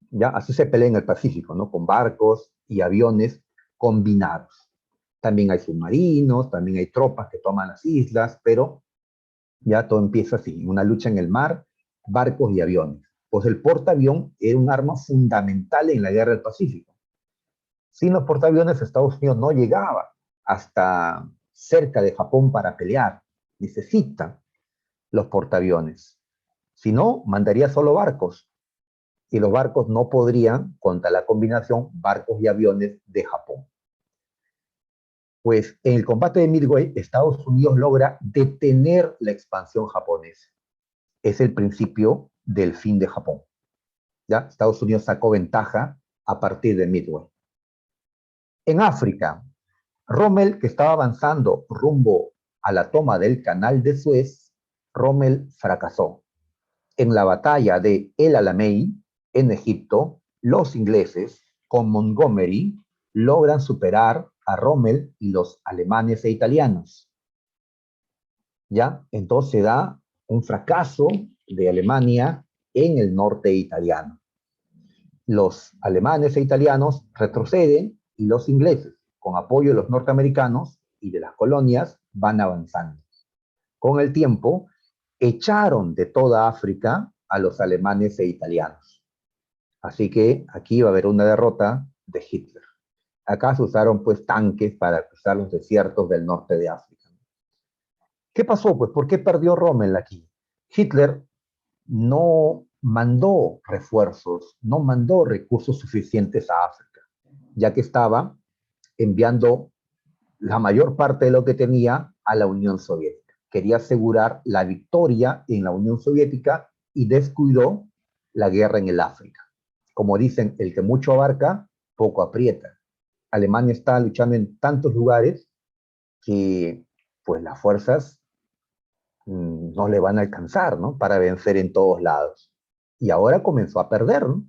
¿Ya? Así se pelea en el Pacífico, ¿no? Con barcos y aviones combinados. También hay submarinos, también hay tropas que toman las islas, pero ya todo empieza así, una lucha en el mar, barcos y aviones. Pues el portaavión era un arma fundamental en la guerra del Pacífico. Sin los portaaviones, Estados Unidos no llegaba hasta cerca de Japón para pelear. Necesita los portaaviones. Si no, mandaría solo barcos. Y los barcos no podrían contra la combinación barcos y aviones de Japón. Pues en el combate de Midway, Estados Unidos logra detener la expansión japonesa. Es el principio del fin de Japón. ¿Ya? Estados Unidos sacó ventaja a partir de Midway. En África, Rommel, que estaba avanzando rumbo a la toma del canal de Suez, Rommel fracasó. En la batalla de El Alamein, en Egipto, los ingleses, con Montgomery, logran superar a Rommel y los alemanes e italianos. ¿Ya? Entonces da un fracaso de Alemania en el norte italiano. Los alemanes e italianos retroceden y los ingleses, con apoyo de los norteamericanos y de las colonias, van avanzando. Con el tiempo, echaron de toda África a los alemanes e italianos. Así que aquí va a haber una derrota de Hitler. Acá se usaron pues tanques para cruzar los desiertos del norte de África. ¿Qué pasó? Pues, ¿por qué perdió Rommel aquí? Hitler no mandó refuerzos, no mandó recursos suficientes a África, ya que estaba enviando la mayor parte de lo que tenía a la Unión Soviética. Quería asegurar la victoria en la Unión Soviética y descuidó la guerra en el África. Como dicen, el que mucho abarca, poco aprieta. Alemania está luchando en tantos lugares que pues las fuerzas no le van a alcanzar, ¿no? Para vencer en todos lados. Y ahora comenzó a perder, ¿no?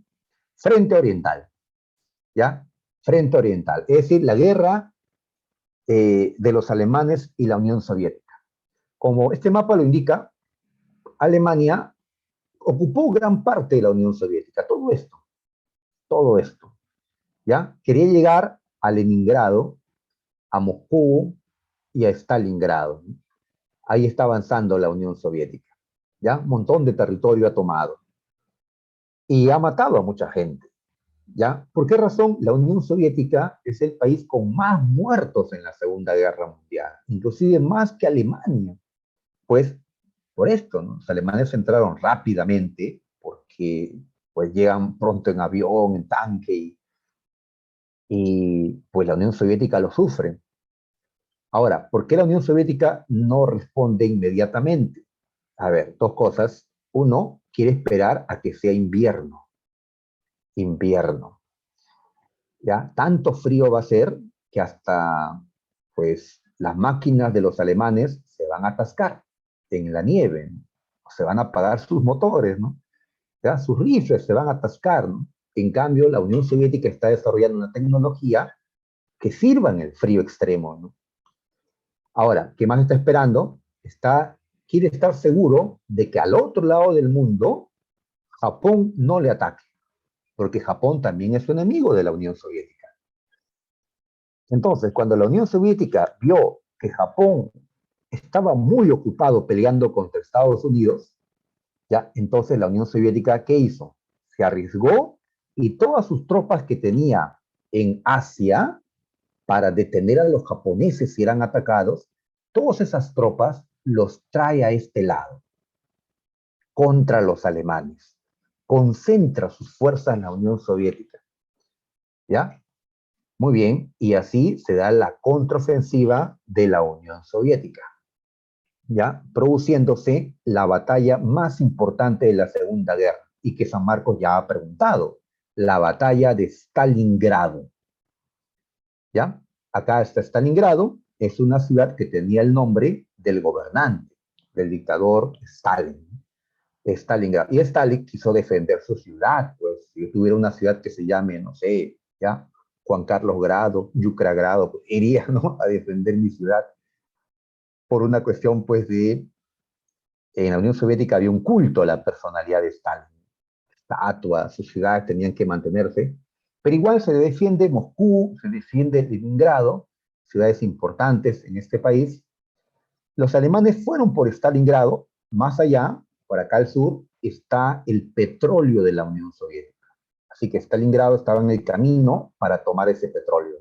Frente Oriental, ¿ya? Frente Oriental. Es decir, la guerra de los alemanes y la Unión Soviética. Como este mapa lo indica, Alemania ocupó gran parte de la Unión Soviética, todo esto, ¿ya? Quería llegar a Leningrado, a Moscú y a Stalingrado. Ahí está avanzando la Unión Soviética, ¿ya? Un montón de territorio ha tomado y ha matado a mucha gente, ¿ya? ¿Por qué razón? La Unión Soviética es el país con más muertos en la Segunda Guerra Mundial, inclusive más que Alemania. Pues por esto, ¿no? Los alemanes entraron rápidamente porque pues llegan pronto en avión, en tanque y pues la Unión Soviética lo sufre. Ahora, ¿por qué la Unión Soviética no responde inmediatamente? A ver, dos cosas. Uno, quiere esperar a que sea invierno. Invierno. ¿Ya? Tanto frío va a ser que hasta, pues, las máquinas de los alemanes se van a atascar en la nieve, ¿no? Se van a apagar sus motores, ¿no? ¿Ya? Sus rifles se van a atascar, ¿no? En cambio, la Unión Soviética está desarrollando una tecnología que sirva en el frío extremo, ¿no? Ahora, ¿qué más está esperando? Quiere estar seguro de que al otro lado del mundo Japón no le ataque, porque Japón también es su enemigo de la Unión Soviética. Entonces, cuando la Unión Soviética vio que Japón estaba muy ocupado peleando contra Estados Unidos, ya, entonces la Unión Soviética, ¿qué hizo? Se arriesgó y todas sus tropas que tenía en Asia para detener a los japoneses si eran atacados, todas esas tropas los trae a este lado, contra los alemanes. Concentra sus fuerzas en la Unión Soviética. ¿Ya? Muy bien, y así se da la contraofensiva de la Unión Soviética, ¿ya? Produciéndose la batalla más importante de la Segunda Guerra, y que San Marcos ya ha preguntado, la batalla de Stalingrado, ¿ya? Acá está Stalingrado, es una ciudad que tenía el nombre del gobernante, del dictador Stalin. Stalingrado. Y Stalin quiso defender su ciudad, pues si tuviera una ciudad que se llame, no sé, ¿ya? Juan Carlos Grado, Yucra Grado, pues, iría, ¿no? A defender mi ciudad por una cuestión, pues, en la Unión Soviética había un culto a la personalidad de Stalin. Estatuas, sus ciudades tenían que mantenerse, pero igual se defiende Moscú, se defiende Leningrado, ciudades importantes en este país. Los alemanes fueron por Stalingrado, más allá, por acá al sur, está el petróleo de la Unión Soviética. Así que Stalingrado estaba en el camino para tomar ese petróleo.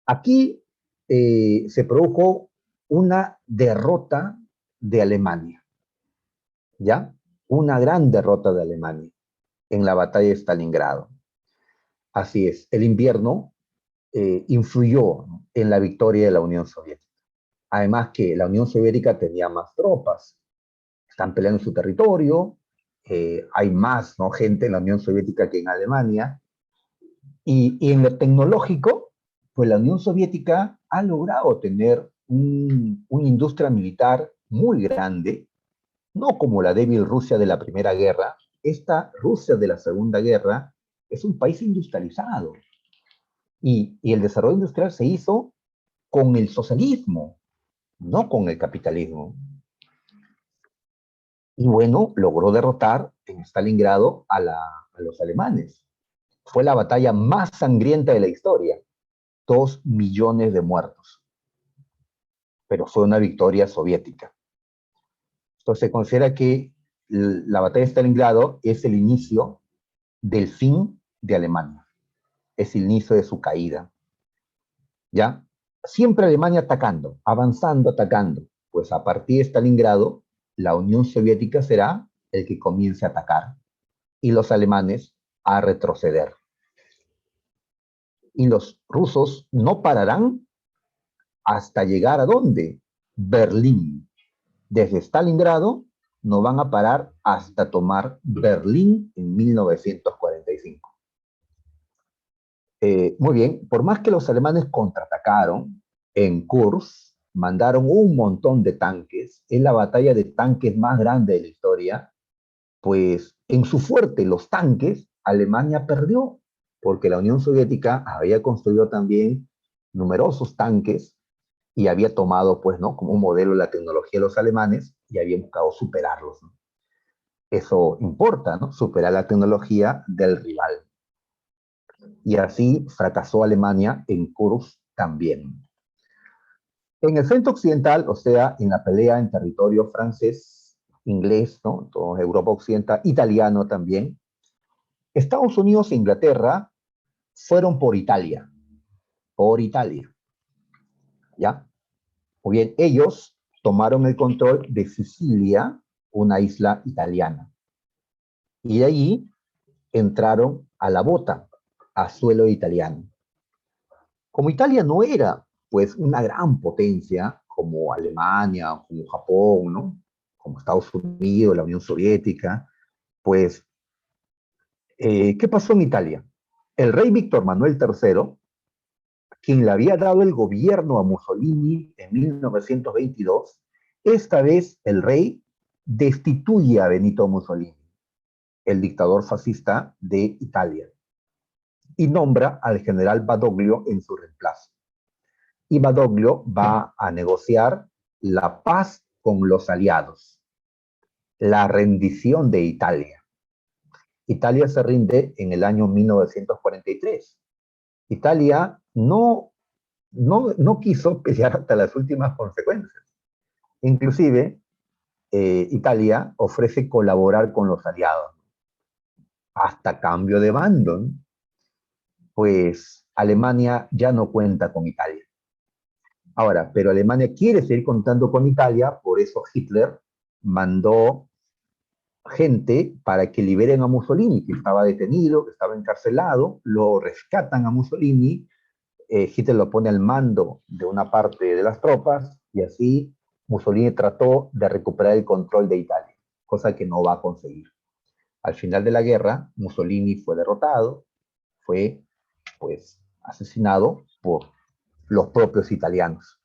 Aquí se produjo una derrota de Alemania, ¿ya? Una gran derrota de Alemania en la batalla de Stalingrado. Así es, el invierno influyó, ¿no?, en la victoria de la Unión Soviética. Además que la Unión Soviética tenía más tropas, están peleando en su territorio, hay más, ¿no?, gente en la Unión Soviética que en Alemania, y en lo tecnológico, pues la Unión Soviética ha logrado tener una industria militar muy grande, no como la débil Rusia de la Primera Guerra. Esta Rusia de la Segunda Guerra es un país industrializado, y el desarrollo industrial se hizo con el socialismo, no con el capitalismo. Y bueno, logró derrotar en Stalingrado a los alemanes. Fue la batalla más sangrienta de la historia, 2 millones de muertos, pero fue una victoria soviética. Entonces se considera que la batalla de Stalingrado es el inicio del fin de Alemania, es el inicio de su caída, ¿ya? Siempre Alemania atacando, avanzando, atacando. Pues a partir de Stalingrado, la Unión Soviética será el que comience a atacar y los alemanes a retroceder. Y los rusos no pararán hasta llegar a dónde? Berlín. Desde Stalingrado no van a parar hasta tomar Berlín en 1945. Muy bien, por más que los alemanes contraatacaron en Kursk, mandaron un montón de tanques, es la batalla de tanques más grande de la historia, pues en su fuerte, los tanques, Alemania perdió, porque la Unión Soviética había construido también numerosos tanques y había tomado, pues, ¿no?, como un modelo la tecnología de los alemanes y había buscado superarlos, ¿no? Eso importa, ¿no? Superar la tecnología del rival. Y así fracasó Alemania en Kursk también. En el frente occidental, o sea, en la pelea en territorio francés, inglés, ¿no? Toda Europa occidental, italiano también, Estados Unidos e Inglaterra fueron por Italia, ¿ya? O bien, ellos tomaron el control de Sicilia, una isla italiana, y de allí entraron a la bota, a suelo italiano. Como Italia no era, pues, una gran potencia como Alemania, como Japón, ¿no? Como Estados Unidos, la Unión Soviética, pues, ¿qué pasó en Italia? El rey Víctor Manuel III, quien le había dado el gobierno a Mussolini en 1922, esta vez el rey destituye a Benito Mussolini, el dictador fascista de Italia, y nombra al general Badoglio en su reemplazo. Y Badoglio va a negociar la paz con los aliados, la rendición de Italia. Italia se rinde en el año 1943. Italia no quiso pelear hasta las últimas consecuencias. Inclusive, Italia ofrece colaborar con los aliados, hasta cambio de bando, pues Alemania ya no cuenta con Italia. Ahora, pero Alemania quiere seguir contando con Italia, por eso Hitler mandó gente para que liberen a Mussolini, que estaba detenido, que estaba encarcelado, lo rescatan a Mussolini, Hitler lo pone al mando de una parte de las tropas y así Mussolini trató de recuperar el control de Italia, cosa que no va a conseguir. Al final de la guerra, Mussolini fue derrotado, fue pues asesinado por los propios italianos.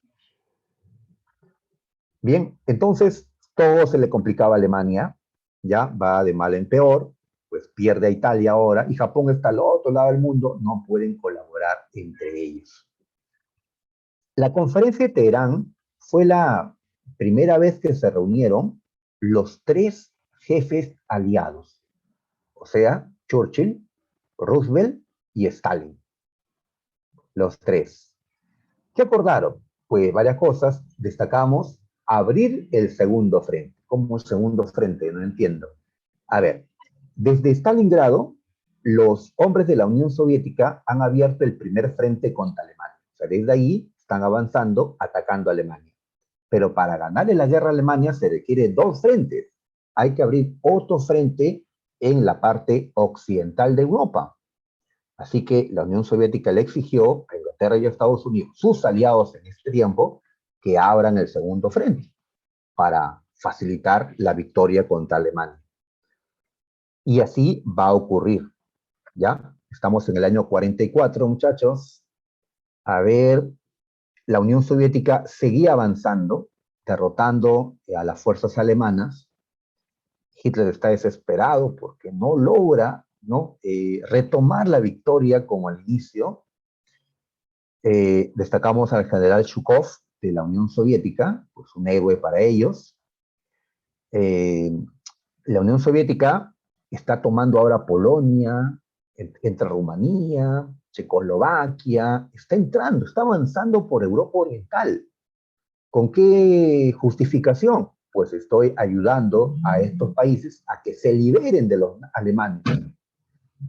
Bien, entonces todo se le complicaba a Alemania, ya va de mal en peor, pues pierde a Italia ahora y Japón está al otro lado del mundo, no pueden colaborar entre ellos. La conferencia de Teherán fue la primera vez que se reunieron los tres jefes aliados, o sea, Churchill, Roosevelt y Stalin, los tres. ¿Qué acordaron? Pues varias cosas. Destacamos abrir el segundo frente. ¿Cómo el segundo frente? No entiendo. A ver, desde Stalingrado, los hombres de la Unión Soviética han abierto el primer frente contra Alemania. O sea, desde ahí están avanzando, atacando a Alemania. Pero para ganar en la guerra a Alemania se requiere dos frentes. Hay que abrir otro frente en la parte occidental de Europa. Así que la Unión Soviética le exigió a Inglaterra y a Estados Unidos, sus aliados en este tiempo, que abran el segundo frente para facilitar la victoria contra Alemania. Y así va a ocurrir, ¿ya? Estamos en el año 44, muchachos. A ver, la Unión Soviética seguía avanzando, derrotando a las fuerzas alemanas. Hitler está desesperado porque no logra, ¿no? Retomar la victoria como al inicio. Destacamos al general Zhukov de la Unión Soviética, pues un héroe para ellos. Eh, la Unión Soviética está tomando ahora Polonia, entra Rumanía, Checoslovaquia, está entrando, está avanzando por Europa Oriental. ¿Con qué justificación? Pues estoy ayudando a estos países a que se liberen de los alemanes.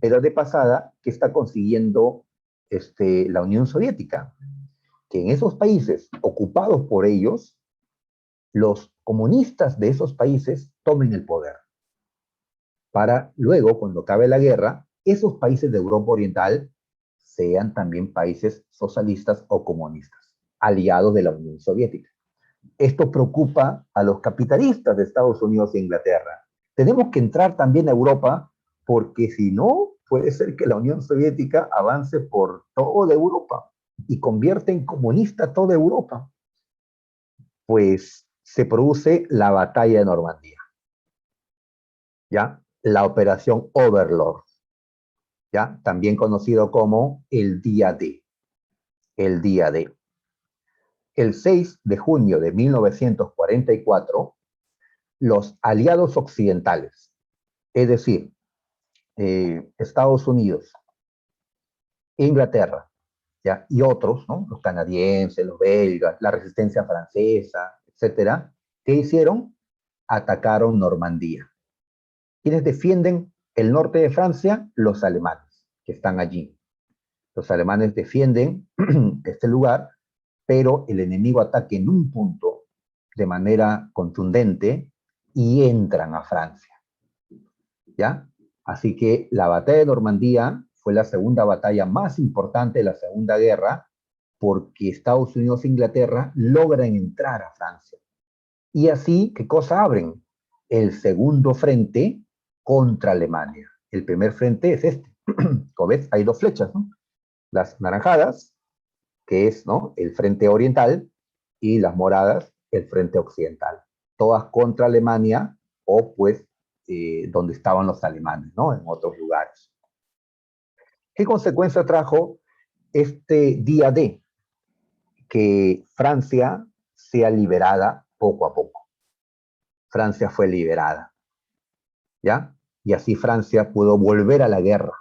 Pero de pasada, ¿qué está consiguiendo la Unión Soviética? Que en esos países ocupados por ellos, los comunistas de esos países tomen el poder. Para luego, cuando acabe la guerra, esos países de Europa Oriental sean también países socialistas o comunistas, aliados de la Unión Soviética. Esto preocupa a los capitalistas de Estados Unidos e Inglaterra. Tenemos que entrar también a Europa porque si no, puede ser que la Unión Soviética avance por toda Europa y convierte en comunista toda Europa. Pues se produce la batalla de Normandía, ¿ya? La operación Overlord, ¿ya? También conocido como el Día D. El Día D. El 6 de junio de 1944, los aliados occidentales, Es decir, Estados Unidos, Inglaterra, ¿ya? Y otros, ¿no? Los canadienses, los belgas, la resistencia francesa, etcétera, ¿qué hicieron? Atacaron Normandía. ¿Quiénes defienden el norte de Francia? Los alemanes, que están allí. Los alemanes defienden este lugar, pero el enemigo ataca en un punto de manera contundente y entran a Francia, ¿ya? Así que la batalla de Normandía fue la segunda batalla más importante de la Segunda Guerra porque Estados Unidos e Inglaterra logran entrar a Francia. Y así, ¿qué cosa abren? El segundo frente contra Alemania. El primer frente es este. Como ves, hay dos flechas, ¿no? Las naranjadas, que es, ¿no?, el frente oriental, y las moradas, el frente occidental. Todas contra Alemania o pues donde estaban los alemanes, ¿no?, en otros lugares. ¿Qué consecuencia trajo este día D? Que Francia sea liberada poco a poco. Francia fue liberada, ¿ya? Y así Francia pudo volver a la guerra,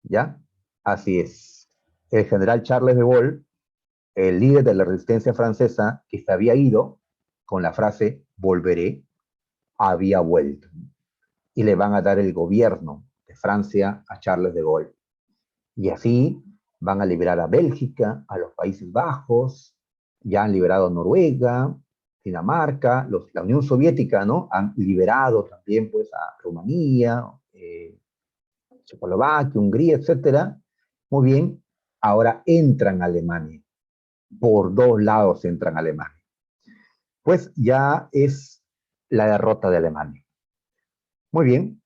¿ya? Así es. El general Charles de Gaulle, el líder de la resistencia francesa, que se había ido con la frase volveré, había vuelto. Y le van a dar el gobierno de Francia a Charles de Gaulle. Y así van a liberar a Bélgica, a los Países Bajos, ya han liberado a Noruega, Dinamarca, la Unión Soviética, ¿no? Han liberado también pues a Rumanía, Checoslovaquia, Hungría, etcétera. Muy bien, ahora entran a Alemania. Por dos lados entran a Alemania. Pues ya es la derrota de Alemania. Muy bien,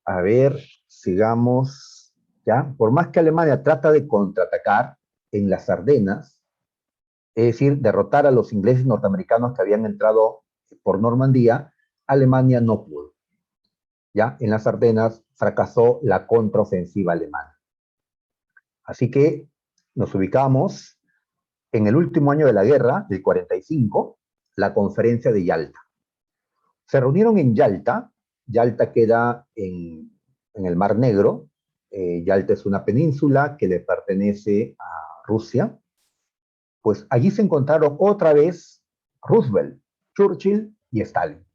a ver, sigamos, ¿ya? Por más que Alemania trata de contraatacar en las Ardenas, es decir, derrotar a los ingleses norteamericanos que habían entrado por Normandía, Alemania no pudo, ¿ya? En las Ardenas fracasó la contraofensiva alemana. Así que nos ubicamos en el último año de la guerra, del 45, la conferencia de Yalta. Se reunieron en Yalta. Yalta queda en el Mar Negro. Yalta es una península que le pertenece a Rusia. Pues allí se encontraron otra vez Roosevelt, Churchill y Stalin,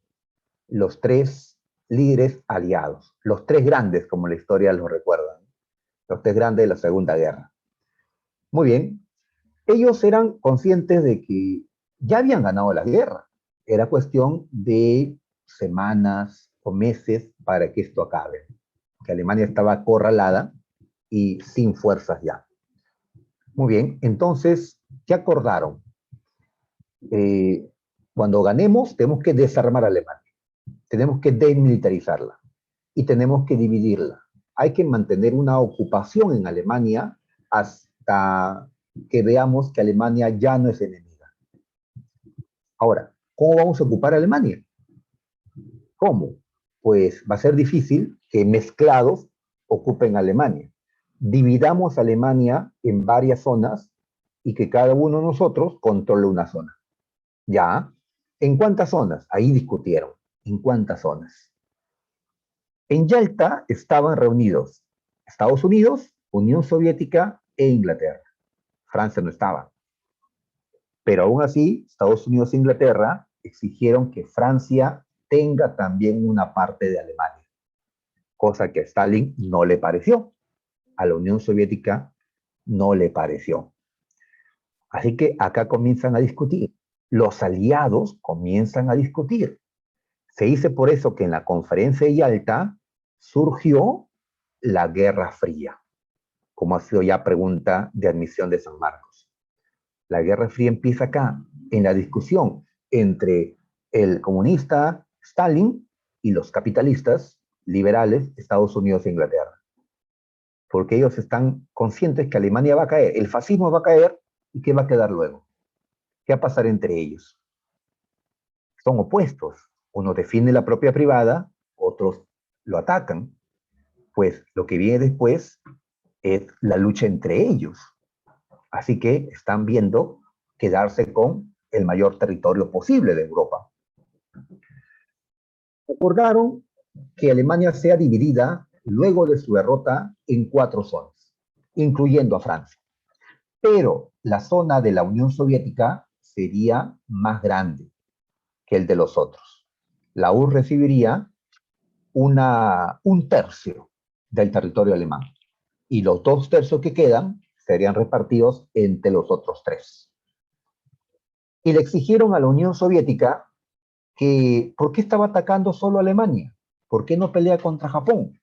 los tres líderes aliados, los tres grandes, como la historia los recuerda, los tres grandes de la Segunda Guerra. Muy bien, ellos eran conscientes de que ya habían ganado la guerra. Era cuestión de semanas o meses para que esto acabe. Que Alemania estaba acorralada y sin fuerzas ya. Muy bien, entonces, ¿qué acordaron? Eh, Cuando ganemos, tenemos que desarmar a Alemania. Tenemos que desmilitarizarla y tenemos que dividirla. Hay que mantener una ocupación en Alemania hasta que veamos que Alemania ya no es enemiga. Ahora, ¿cómo vamos a ocupar Alemania? ¿Cómo? Pues va a ser difícil que mezclados ocupen Alemania. Dividamos Alemania en varias zonas y que cada uno de nosotros controle una zona. ¿Ya? ¿En cuántas zonas? Ahí discutieron. ¿En cuántas zonas? En Yalta estaban reunidos Estados Unidos, Unión Soviética e Inglaterra. Francia no estaba. Pero aún así, Estados Unidos e Inglaterra exigieron que Francia tenga también una parte de Alemania, cosa que a Stalin no le pareció, a la Unión Soviética no le pareció. Así que acá comienzan a discutir. Los aliados comienzan a discutir. Se dice por eso que en la conferencia de Yalta surgió la Guerra Fría, como ha sido ya pregunta de admisión de San Marcos. La Guerra Fría empieza acá, en la discusión entre el comunista Stalin y los capitalistas liberales Estados Unidos e Inglaterra. Porque ellos están conscientes que Alemania va a caer, el fascismo va a caer, ¿y qué va a quedar luego? ¿Qué va a pasar entre ellos? Son opuestos. Uno defiende la propiedad privada, otros lo atacan. Pues lo que viene después es la lucha entre ellos. Así que están viendo quedarse con el mayor territorio posible de Europa. Acordaron que Alemania sea dividida luego de su derrota en 4 zonas, incluyendo a Francia. Pero la zona de la Unión Soviética sería más grande que el de los otros. La URSS recibiría un tercio del territorio alemán y los 2 tercios que quedan serían repartidos entre los otros 3. Y le exigieron a la Unión Soviética que ¿por qué estaba atacando solo a Alemania? ¿Por qué no pelea contra Japón?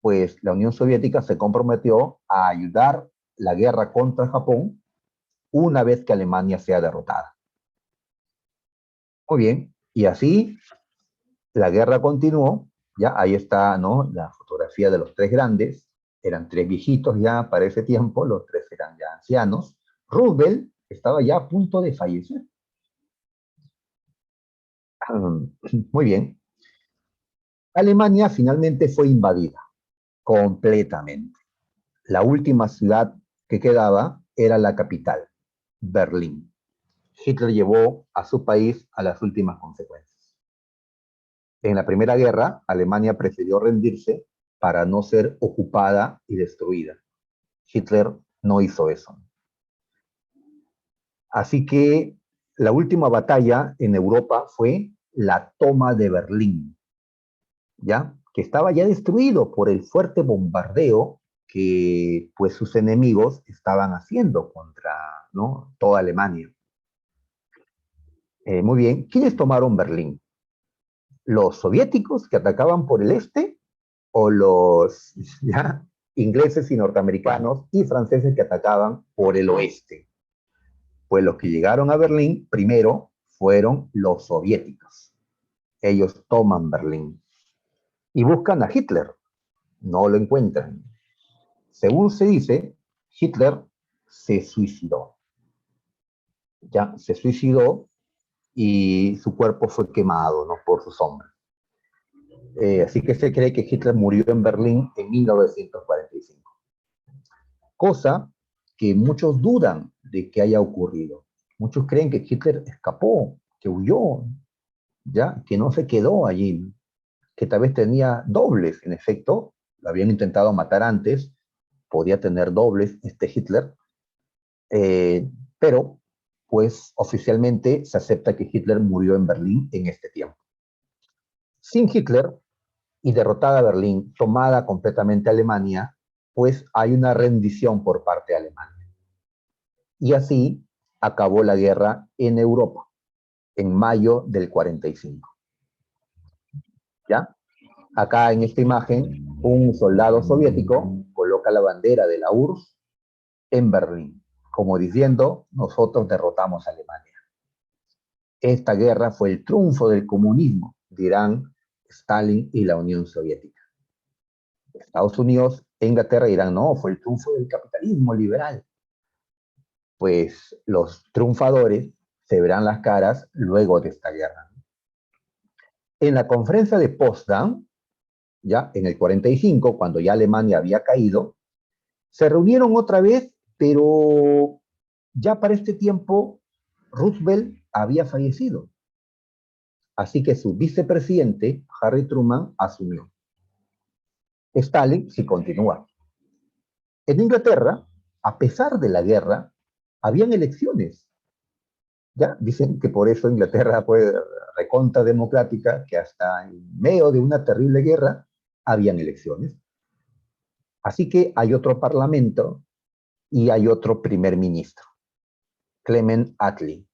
Pues la Unión Soviética se comprometió a ayudar la guerra contra Japón una vez que Alemania sea derrotada. Muy bien, y así la guerra continuó, ya ahí está, ¿no? La fotografía de los 3 grandes, eran 3 viejitos ya para ese tiempo, los 3 eran ya ancianos. Roosevelt estaba ya a punto de fallecer. Muy bien. Alemania finalmente fue invadida completamente. La última ciudad que quedaba era la capital, Berlín. Hitler llevó a su país a las últimas consecuencias. En la Primera Guerra, Alemania prefirió rendirse para no ser ocupada y destruida. Hitler no hizo eso. Así que la última batalla en Europa fue la toma de Berlín, ¿ya? Que estaba ya destruido por el fuerte bombardeo que pues sus enemigos estaban haciendo contra, ¿no?, toda Alemania. Muy bien, ¿quiénes tomaron Berlín? ¿Los soviéticos que atacaban por el este o los ¿ya?, ingleses y norteamericanos y franceses que atacaban por el oeste? Pues los que llegaron a Berlín primero fueron los soviéticos. Ellos toman Berlín y buscan a Hitler. No lo encuentran. Según se dice, Hitler se suicidó. Ya se suicidó y su cuerpo fue quemado, ¿no?, por sus hombres. Así que se cree que Hitler murió en Berlín en 1945. Cosa que muchos dudan de que haya ocurrido. Muchos creen que Hitler escapó, que huyó, ya, que no se quedó allí, que tal vez tenía dobles. En efecto, lo habían intentado matar antes, podía tener dobles este Hitler, pero pues oficialmente se acepta que Hitler murió en Berlín en este tiempo. Sin Hitler y derrotada Berlín, tomada completamente Alemania, pues hay una rendición por parte de Alemania. Y así acabó la guerra en Europa, en mayo del 45. ¿Ya? Acá en esta imagen, un soldado soviético coloca la bandera de la URSS en Berlín, como diciendo, nosotros derrotamos a Alemania. Esta guerra fue el triunfo del comunismo, dirán Stalin y la Unión Soviética. Estados Unidos e Inglaterra dirán, no, fue el triunfo del capitalismo liberal. Pues los triunfadores se verán las caras luego de esta guerra. En la conferencia de Potsdam, ya en el 45, cuando ya Alemania había caído, se reunieron otra vez, pero ya para este tiempo Roosevelt había fallecido. Así que su vicepresidente, Harry Truman, asumió. Stalin sí continúa. En Inglaterra, a pesar de la guerra, habían elecciones. ¿Ya? Dicen que por eso Inglaterra fue recontra democrática, que hasta en medio de una terrible guerra habían elecciones. Así que hay otro parlamento y hay otro primer ministro, Clement Attlee.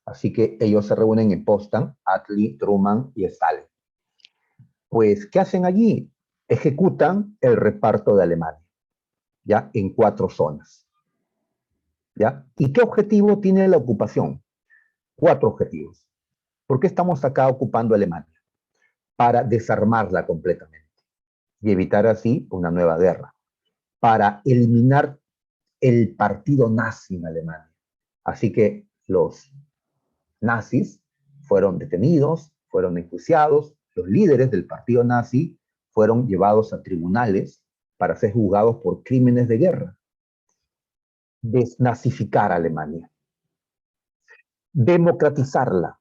Así que ellos se reúnen en Potsdam, Attlee, Truman y Stalin. Pues, ¿qué hacen allí? Ejecutan el reparto de Alemania, ¿ya? En 4 zonas. ¿Ya? ¿Y qué objetivo tiene la ocupación? 4 objetivos. ¿Por qué estamos acá ocupando Alemania? Para desarmarla completamente y evitar así una nueva guerra. Para eliminar el partido nazi en Alemania. Así que los nazis fueron detenidos, fueron enjuiciados, los líderes del partido nazi fueron llevados a tribunales para ser juzgados por crímenes de guerra. Desnazificar a Alemania. Democratizarla.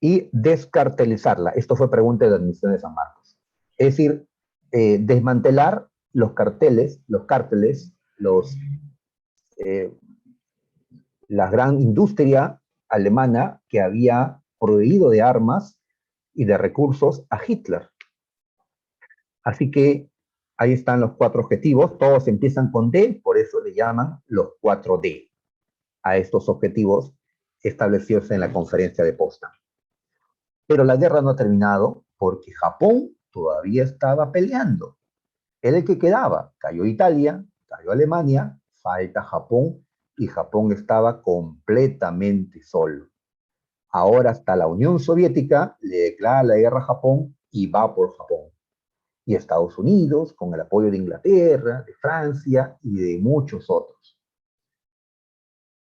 y descartelizarla. Esto fue pregunta de la admisión de San Marcos. Es decir, desmantelar los carteles, eh, la gran industria alemana que había proveído de armas y de recursos a Hitler. Así que ahí están los 4 objetivos, todos empiezan con D, por eso le llaman los 4D a estos objetivos establecidos en la conferencia de Potsdam. Pero la guerra no ha terminado porque Japón todavía estaba peleando. Era el que quedaba. Cayó Italia, cayó Alemania, falta Japón y Japón estaba completamente solo. Ahora hasta la Unión Soviética le declara la guerra a Japón y va por Japón. Y Estados Unidos, con el apoyo de Inglaterra, de Francia y de muchos otros.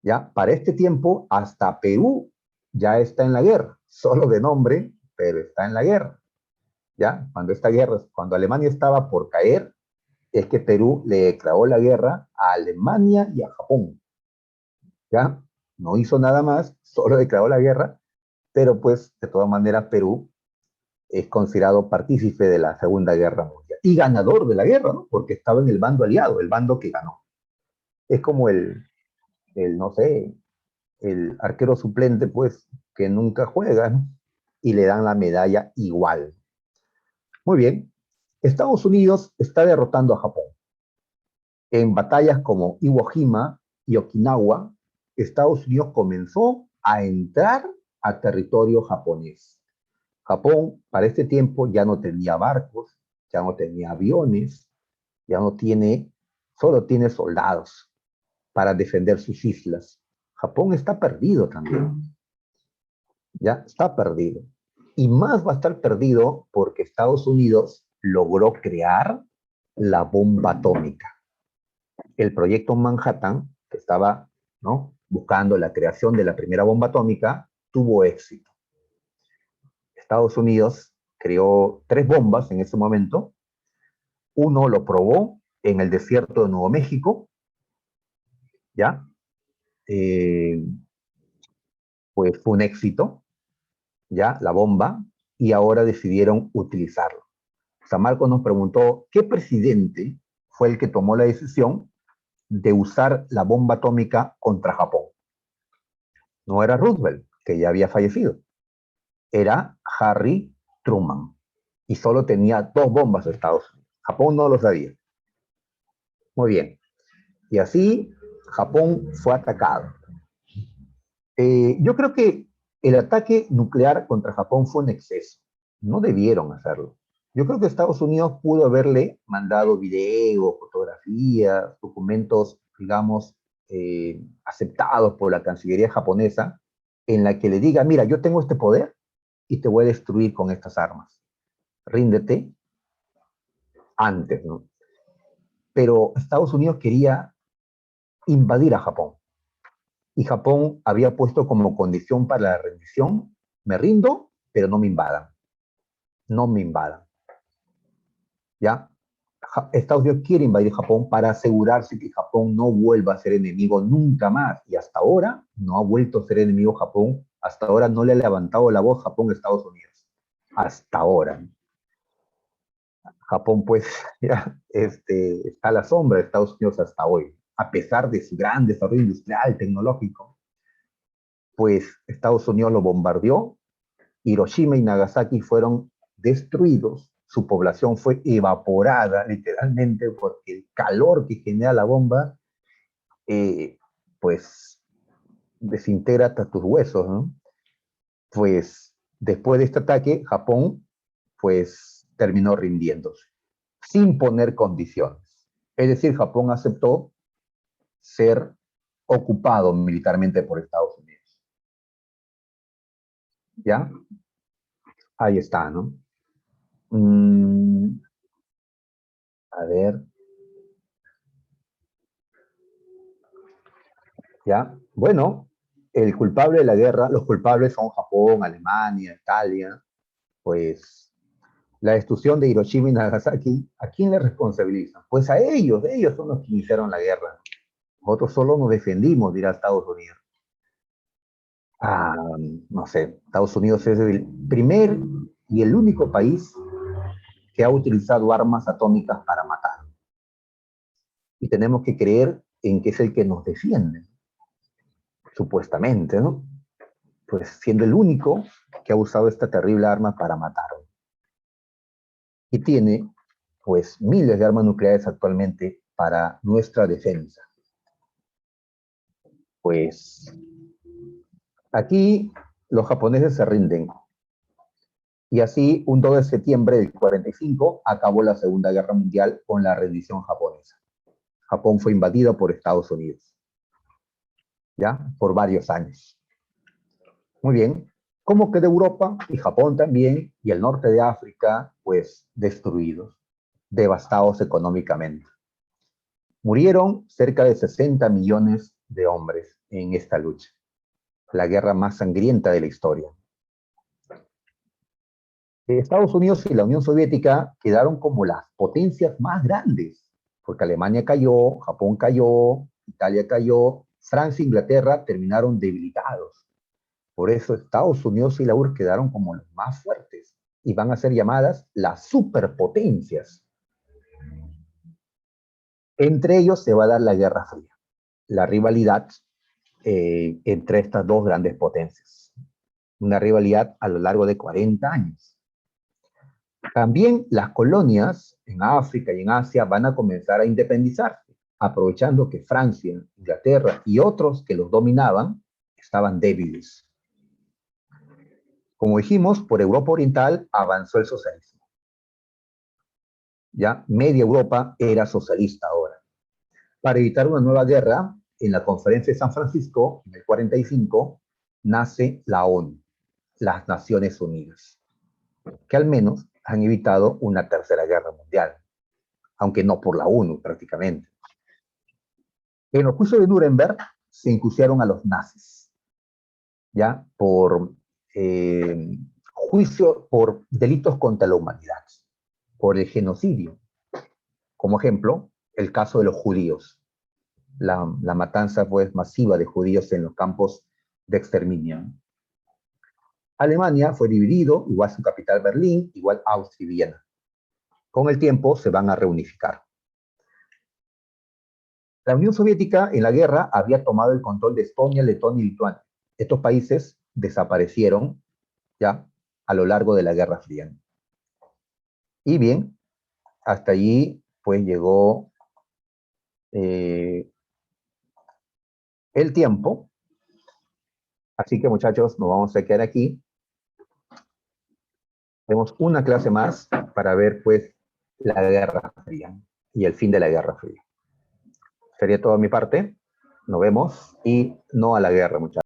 Ya, para este tiempo, hasta Perú ya está en la guerra, solo de nombre, pero está en la guerra. Ya, cuando Alemania estaba por caer, es que Perú le declaró la guerra a Alemania y a Japón. Ya, no hizo nada más, solo declaró la guerra, pero pues de todas maneras Perú es considerado partícipe de la Segunda Guerra Mundial y ganador de la guerra, ¿no? Porque estaba en el bando aliado, el bando que ganó. Es como no sé, el arquero suplente, pues, que nunca juega, ¿no? Y le dan la medalla igual. Muy bien. Estados Unidos está derrotando a Japón. En batallas como Iwo Jima y Okinawa, Estados Unidos comenzó a entrar a territorio japonés. Japón para este tiempo ya no tenía barcos, ya no tenía aviones, ya no tiene, solo tiene soldados para defender sus islas. Japón está perdido también, ya está perdido. Y más va a estar perdido porque Estados Unidos logró crear la bomba atómica. El proyecto Manhattan, que estaba, ¿no?, buscando la creación de la primera bomba atómica, tuvo éxito. Estados Unidos creó 3 bombas en ese momento. Uno lo probó en el desierto de Nuevo México, ¿ya? Pues fue un éxito, ¿ya? La bomba, y ahora decidieron utilizarlo. San Marcos nos preguntó, ¿qué presidente fue el que tomó la decisión de usar la bomba atómica contra Japón? No era Roosevelt, que ya había fallecido. Era Harry Truman. Y solo tenía 2 bombas de Estados Unidos. Japón no lo sabía. Muy bien. Y así Japón fue atacado. Yo creo que el ataque nuclear contra Japón fue un exceso. No debieron hacerlo. Yo creo que Estados Unidos pudo haberle mandado videos, fotografías, documentos, digamos, aceptados por la Cancillería japonesa, en la que le diga, mira, yo tengo este poder y te voy a destruir con estas armas. Ríndete antes, ¿no? Pero Estados Unidos quería invadir a Japón. Y Japón había puesto como condición para la rendición, me rindo, pero no me invadan. No me invadan. ¿Ya? Estados Unidos quiere invadir Japón para asegurarse que Japón no vuelva a ser enemigo nunca más. Y hasta ahora no ha vuelto a ser enemigo Japón. Hasta ahora no le ha levantado la voz Japón a Estados Unidos. Hasta ahora. Japón, pues, ya está a la sombra de Estados Unidos hasta hoy. A pesar de su gran desarrollo industrial, tecnológico, pues Estados Unidos lo bombardeó. Hiroshima y Nagasaki fueron destruidos, su población fue evaporada literalmente porque el calor que genera la bomba, pues desintegra hasta tus huesos, ¿no? Pues después de este ataque, Japón pues terminó rindiéndose, sin poner condiciones. Es decir, Japón aceptó ser ocupado militarmente por Estados Unidos. ¿Ya? Ahí está, ¿no? A ver, ¿ya? Bueno, el culpable de la guerra, los culpables son Japón, Alemania, Italia, pues la destrucción de Hiroshima y Nagasaki, ¿a quién le responsabilizan? Pues a ellos son los que iniciaron la guerra. Nosotros solo nos defendimos, dirá Estados Unidos. Ah, no sé, Estados Unidos es el primer y el único país que ha utilizado armas atómicas para matar. Y tenemos que creer en que es el que nos defiende, supuestamente, ¿no? Pues siendo el único que ha usado esta terrible arma para matar. Y tiene, pues, miles de armas nucleares actualmente para nuestra defensa. Pues aquí los japoneses se rinden. Y así, un 2 de septiembre del 45, acabó la Segunda Guerra Mundial con la rendición japonesa. Japón fue invadido por Estados Unidos, ¿ya? Por varios años. Muy bien. ¿Cómo quedó Europa y Japón también y el norte de África? Pues destruidos, devastados económicamente. Murieron cerca de 60 millones de hombres en esta lucha, la guerra más sangrienta de la historia. Estados Unidos y la Unión Soviética quedaron como las potencias más grandes, porque Alemania cayó, Japón cayó, Italia cayó, Francia e Inglaterra terminaron debilitados. Por eso Estados Unidos y la URSS quedaron como los más fuertes y van a ser llamadas las superpotencias. Entre ellos se va a dar la Guerra Fría, la rivalidad entre estas dos grandes potencias. Una rivalidad a lo largo de 40 años. También las colonias en África y en Asia van a comenzar a independizarse, aprovechando que Francia, Inglaterra y otros que los dominaban estaban débiles. Como dijimos, por Europa Oriental avanzó el socialismo. Ya media Europa era socialista ahora. Para evitar una nueva guerra, en la conferencia de San Francisco, en el 45, nace la ONU, las Naciones Unidas, que al menos han evitado una tercera guerra mundial, aunque no por la ONU prácticamente. En los juicios de Nuremberg se enjuiciaron a los nazis, ya por juicio por delitos contra la humanidad, por el genocidio. Como ejemplo, el caso de los judíos, la matanza pues, masiva de judíos en los campos de exterminio. Alemania fue dividido, igual su capital Berlín, igual Austria y Viena. Con el tiempo se van a reunificar. La Unión Soviética en la guerra había tomado el control de Estonia, Letonia y Lituania. Estos países desaparecieron ya a lo largo de la Guerra Fría. Y bien, hasta allí pues llegó el tiempo. Así que muchachos, nos vamos a quedar aquí. Tenemos una clase más para ver pues la Guerra Fría y el fin de la Guerra Fría. Sería todo de mi parte. Nos vemos y no a la guerra, muchachos.